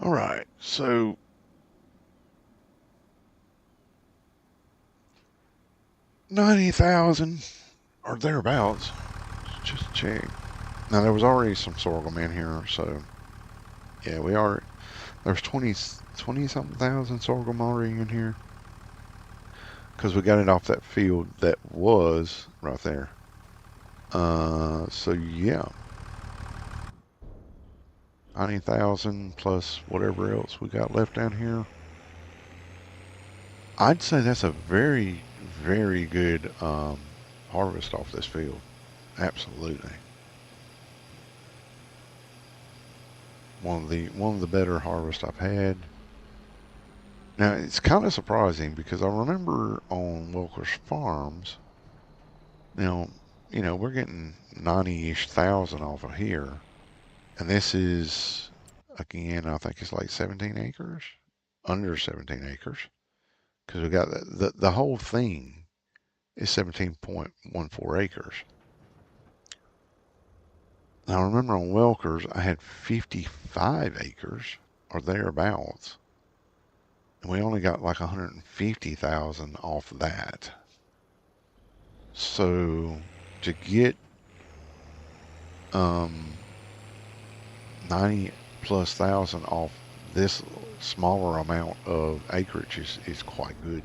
All right, so 90,000 or thereabouts. Just check. Now there was already some sorghum in here, so yeah, we are. There's 20 something thousand sorghum already in here because we got it off that field that was right there. So yeah, 90,000 plus whatever else we got left down here. I'd say that's a very, very good harvest off this field. Absolutely. One of the better harvests I've had. Now it's kind of surprising because I remember on Wilker's Farms, now, we're getting 90-ish thousand off of here, and this is again, I think it's like 17 acres, under 17 acres, because we got the whole thing is 17.14 acres. Now, I remember on Welker's, I had 55 acres or thereabouts, and we only got like 150,000 off that. So to get um, 90 plus thousand off this smaller amount of acreage is quite good.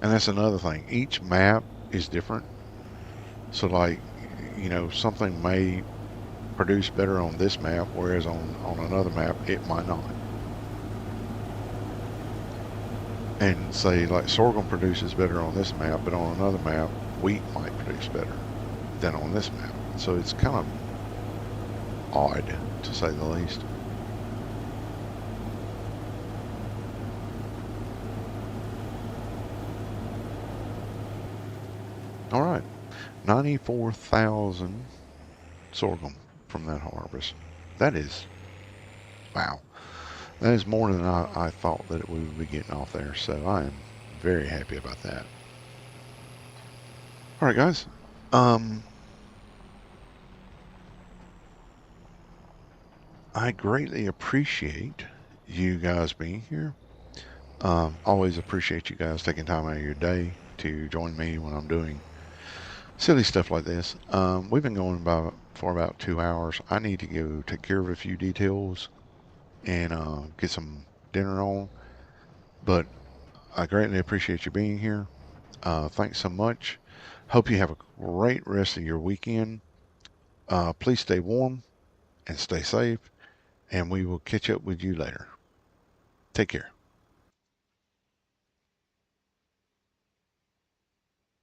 And that's another thing. Each map is different. So like, something may produce better on this map, whereas on another map it might not. And say like sorghum produces better on this map, but on another map wheat might produce better than on this map. So it's kind of odd to say the least. All right, 94,000 sorghum from that harvest. That is, wow. That is more than I thought that we would be getting off there. So I am very happy about that. All right, guys. Um, I greatly appreciate you guys being here. Always appreciate you guys taking time out of your day to join me when I'm doing silly stuff like this. We've been going for about 2 hours. I need to go take care of a few details and get some dinner on. But I greatly appreciate you being here. Thanks so much. Hope you have a great rest of your weekend. Please stay warm and stay safe, and we will catch up with you later. Take care.